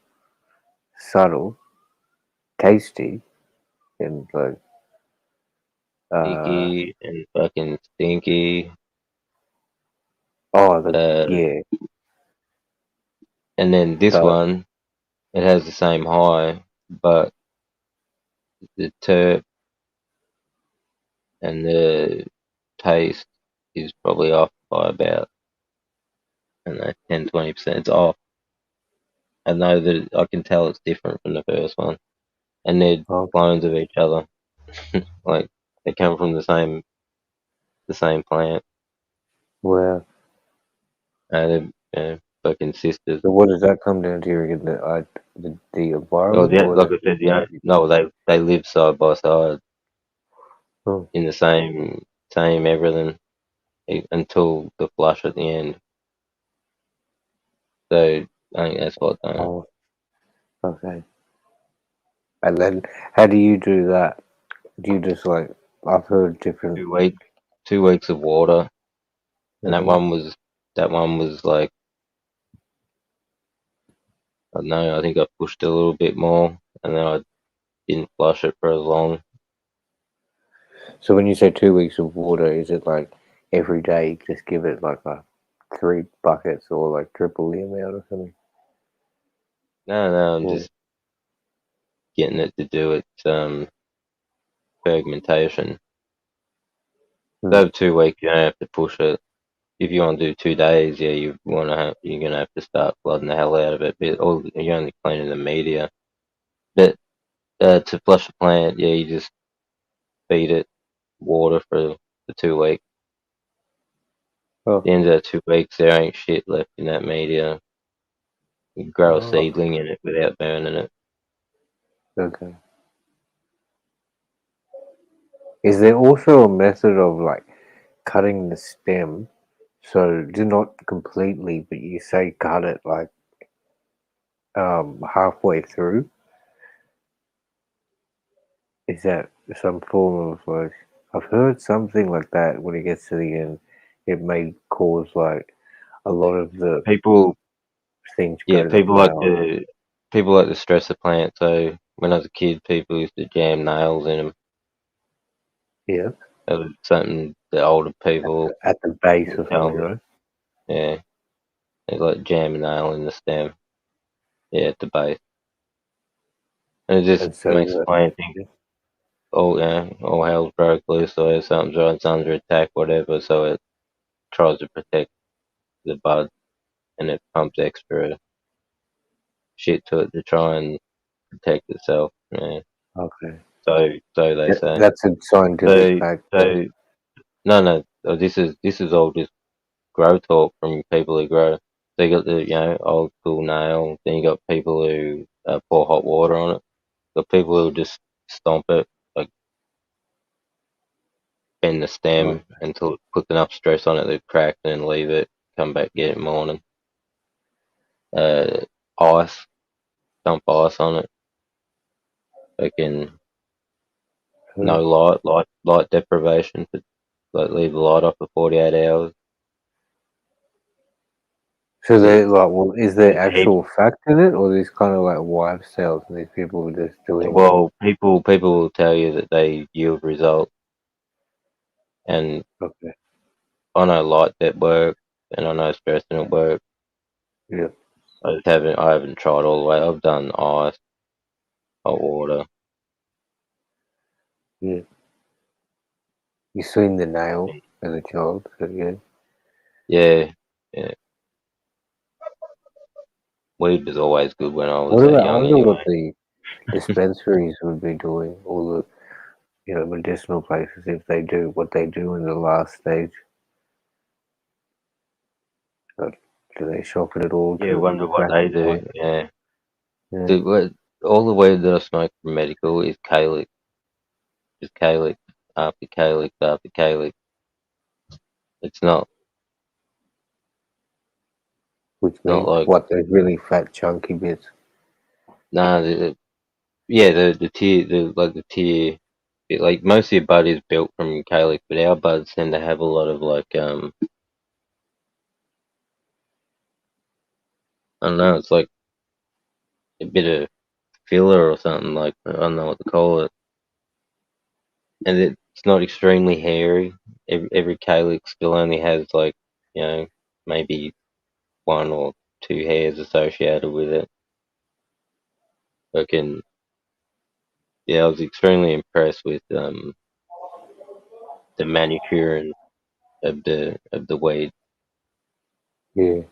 subtle, tasty, and like uh Icky and fucking stinky. oh the Uh, yeah and then this the one, it has the same high, but the terp and the taste is probably off by about, I don't know, 10-20%. It's off. I know that I can tell it's different from the first one. And they're oh clones of each other. Like they come from the same plant. well. They're fucking sisters. So what does that come down to again? The Well, environment yeah, or like the I said, technology? no, they live side by side Oh, in the same everything until the flush at the end. So I think that's what done it. oh, okay. And then how do you do that? Do you just like I've heard different. 2 weeks, 2 weeks of water, and that Mhm. one was like, I don't know. I think I pushed a little bit more, and then I didn't flush it for as long. So when you say 2 weeks of water, is it like every day? Just give it like a 3 buckets or like triple the amount or something? No, I'm Or, just getting it to do its fermentation. hmm. So 2 weeks, you don't have to push it. If you want to do 2 days, yeah, you're gonna have to start flooding the hell out of it. But you're only cleaning the media. But to flush the plant, yeah, you just feed it water for the 2 weeks. Oh, The end of the 2 weeks, there ain't shit left in that media. You can grow a oh, seedling in it without burning it. okay. Is there also a method of like cutting the stem? So do not completely, but you say cut it like halfway through. Is that some form of like? I've heard something like that. When it gets to the end, it may cause like a lot of the People, things yeah, go to people like to stress the plant. So when I was a kid, people used to jam nails in them. yeah It was something the older people at the base would or tell something, me. right? Yeah, they like jam a nail in the stem. Yeah, at the base, and it just And so makes the plant think, oh yeah, all hell's broke loose, or something's right, it's under attack, whatever. So it tries to protect the bud, and it pumps extra shit to it to try and protect itself. Yeah. okay, So they say. that's a scientific So fact. Then. so no. This is all just grow talk from people who grow. So you got the old school nail. Then you got people who pour hot water on it. Got people who just stomp it, like bend the Oh, stem until it puts enough stress on it that it cracks, and then leave it. Come back, get it in the morning. uh, ice, dump ice on it. Fucking no light deprivation for like leave the light off for 48 hours. So they like, well, is there There's heaps. actual fact in it, or these kind of like wives' tales and these people are just doing? Well, people will tell you that they yield results, and Okay, I know light that work, and I know stress didn't work. yeah, I haven't tried all the way. I've done ice, hot water. yeah. You seen the nail as a child, so yeah. Yeah, yeah. Weed was always good when I was What that about? I young, wonder anyway. what the dispensaries would be doing, all the medicinal places if they do what they do in the last stage. Like, do they shop it at all Yeah, to wonder what crack they the do. pipe? Yeah, Yeah. all the weed that I smoke from medical is Kalik, just Kalik after Kalik after Kalik. It's Which not means like what? Those really fat, chunky bits. nah. Yeah, the tier, the tier. Like most of your bud is built from Kalik, but our buds tend to have a lot of like I don't know. It's like a bit of filler or something. Like I don't know what to call it, and it's not extremely hairy. Every Kalik still only has like maybe one or two hairs associated with it. Fucking yeah, I was extremely impressed with the manicuring of the weed, Yeah.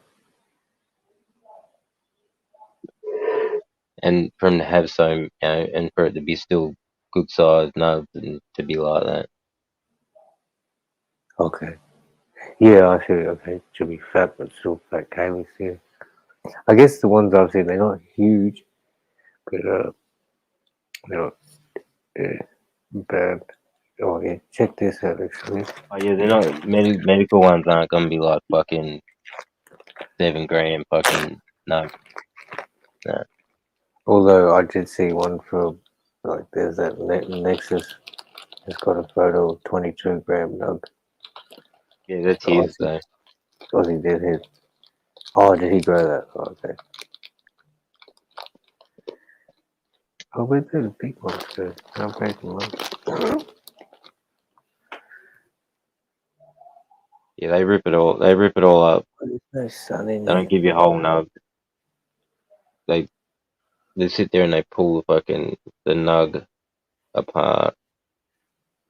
and for them to have so and for it to be still good size nubs and to be like that. Okay. Yeah, I see. Okay, it should be fat, but still fat calyx. Yeah. I guess the ones I've seen, they're not huge, but they're not bad. Oh yeah, check this out actually. Oh yeah, they're not medical ones aren't gonna be like fucking 7 gram fucking no. No. Although I did see one for like there's that Nexus. It's got a photo of 22-gram nug. Yeah, that's So his though. Aussie did his. Oh, did he grow that? Oh, okay. Oh, where's those big ones go? I'm breaking one. Yeah, they rip it all. They rip it all up. There's no sun in They here. don't give you a whole nug. They they sit there and they pull the nug apart.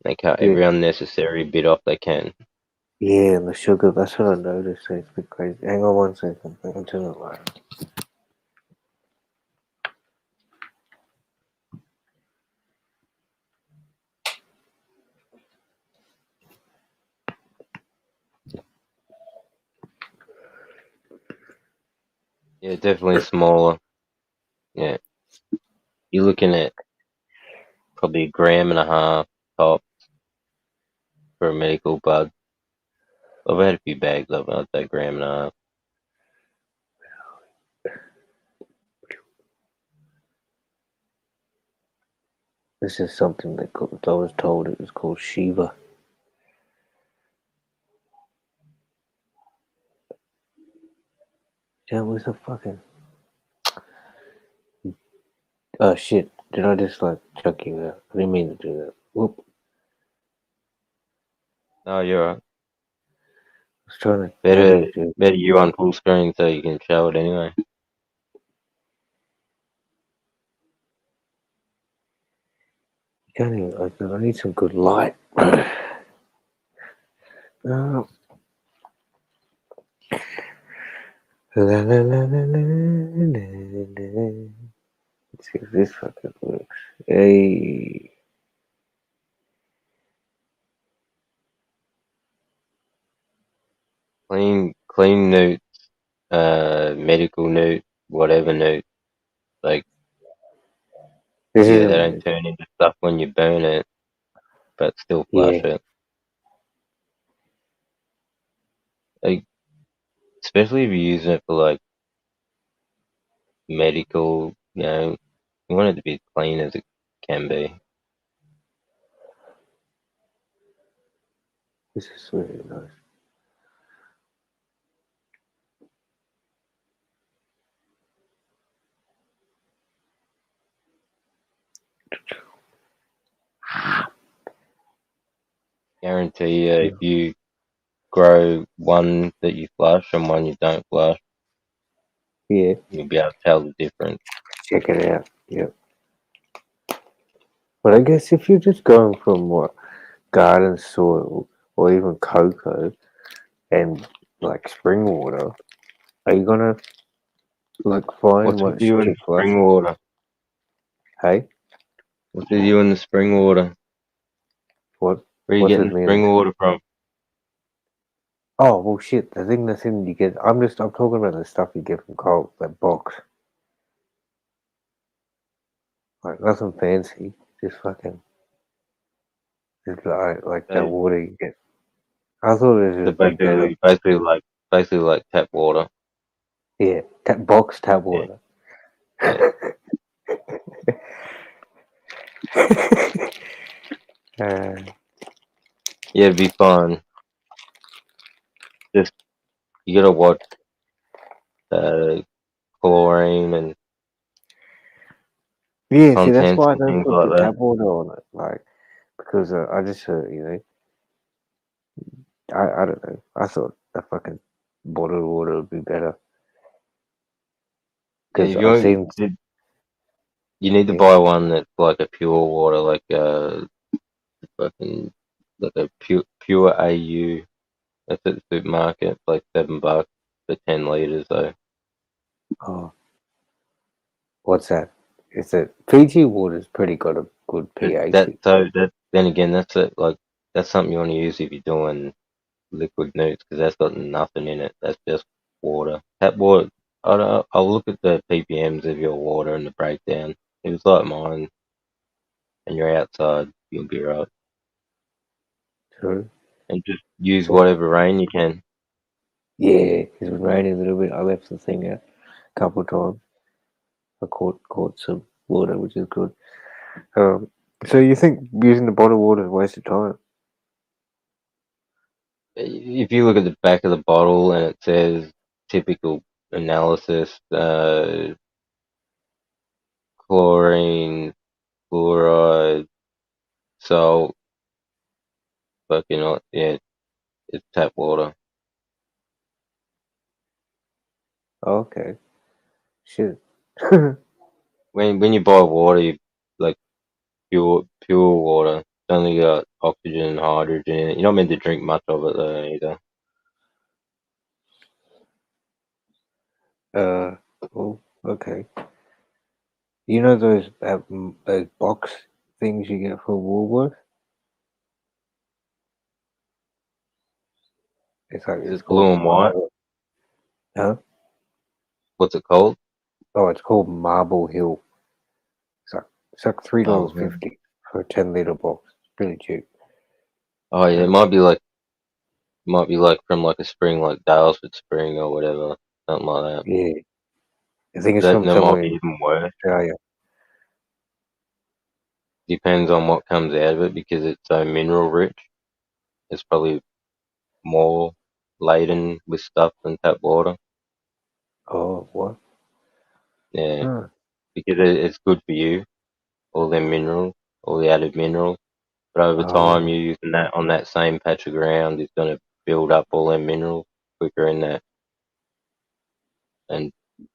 They cut Yeah. every unnecessary bit off they can. Yeah, and the sugar, that's what I noticed. It's a bit crazy. Hang on one second. I can turn it light. Yeah, definitely smaller. Yeah, you're looking at probably 1.5 grams top for a medical bud. I've had a few bags of it. I'd say 1.5 grams. This is something that I was told it was called Shiva. Yeah, was a fucking. Oh shit! Did I just like chuck you out? I didn't mean to do that. Whoop! No, you're right. I was trying to Better, change it. better you on full screen so you can show it anyway. You can't even. I need some good light. Oh. La, la, la, la, la, la, la. Let's see if this fucking works. Hey. Clean newt, medical newt, whatever newt. Like, This yeah, isn't they don't my. turn into stuff when you burn it, but still flush Yeah. it. Like, especially if you're using it for like medical. You want it to be clean as it can be. This is really nice. Guarantee you, if you grow one that you flush and one you don't flush, Yeah, you'll be able to tell the difference. check it out. Yep. But I guess if you're just going from what garden soil or even cocoa and like spring water, are you gonna like find What's with what you shit in you the flush? spring water? Hey, What's with you in the spring water? what? Where are you What's getting it the mean? spring water from? Oh well, shit. The thing you get. I'm talking about the stuff you get from Coles, that box. Like nothing fancy, just fucking, just like that So, water you get. I thought it so would be better. basically like tap water. Yeah, tap Yeah, water. yeah. uh, Yeah, it'd be fun. Just you gotta watch chlorine and yeah, see, that's contents why I and don't things put like the that. tap water on it, like because I just I don't know. I thought the fucking bottled water would be better Yeah, because if I've seen. you need to Yeah, buy one that's like a pure water, like fucking like a pure AU. That's at the supermarket, it's like $7 for 10 liters though. oh, what's that? Is it Fiji water's pretty got a good But that pH? so that then again, that's something you want to use if you're doing liquid newts because that's got nothing in it. That's just water. Tap water. I'll look at the ppms of your water and the breakdown. If it's like mine and you're outside, you'll be right. True. And just use So, whatever rain you can. yeah, it's been raining a little bit. I left the thing out a couple of times. I caught some water, which is good. So you think using the bottled water is a waste of time? If you look at the back of the bottle and it says typical analysis, chlorine, fluoride, salt, yeah, it's tap water. Okay, shit. When you buy water, you like pure water. It's only got oxygen and hydrogen in it. You're not meant to drink much of it though either. Oh, okay. You know those box things you get from Woolworth? Is It's it blue called and white? Marble. Huh? What's it called? Oh, it's called Marble Hill. It's like Oh, okay. $3.50 for a 10-liter box. It's really cheap. Oh yeah, it Um, might be like from like a spring like Dalesford Spring or whatever, something like that. yeah, I think it's That from that might somewhere be in even worse. Australia. Depends on what comes out of it because it's so mineral rich. It's probably more laden with stuff than tap water. Oh, what? Yeah, Huh. because it's good for you, all them minerals, all the added minerals. But over time, Oh, you using that on that same patch of ground is going to build up all them minerals quicker in that. And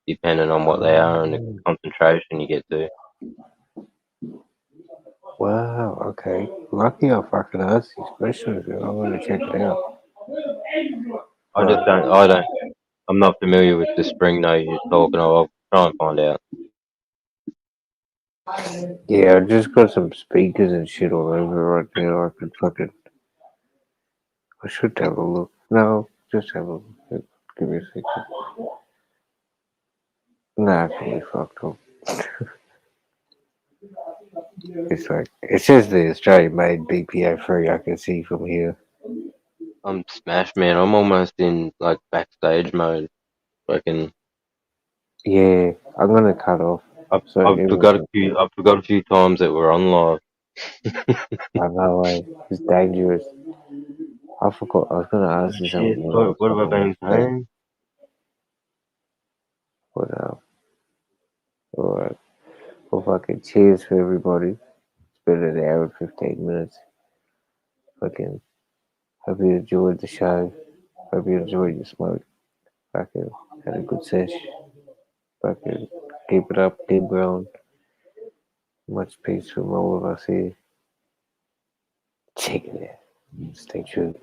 depending on what they are and the oh. concentration you get to. Wow, okay. Lucky I fucking asked these questions. I'm going to check it out. I just don't, I don't, I'm not familiar with the spring note you're talking of. I'll try and find out. Yeah, I just got some speakers and shit all over right now. I could fucking. I should have a look. No, just have a look. Give me a second. Nah, I can be fucked up. It's like it says the Australian made BPA free. I can see from here. I'm smashed, man. I'm almost in like backstage mode. Fucking Yeah, I'm gonna cut off. I So everyone, I forgot a few times that we're on live. I know it's dangerous. I forgot. I was gonna Oh, ask you shit! something when I was What have I talking about been that. saying? But all right. Well, fucking cheers for everybody. It's been an hour and 15 minutes. Fucking hope you enjoyed the show. Hope you enjoyed your smoke. Fucking had a good sesh. Fucking keep it up, keep growing. Much peace from all of us here. Check it out. Stay tuned.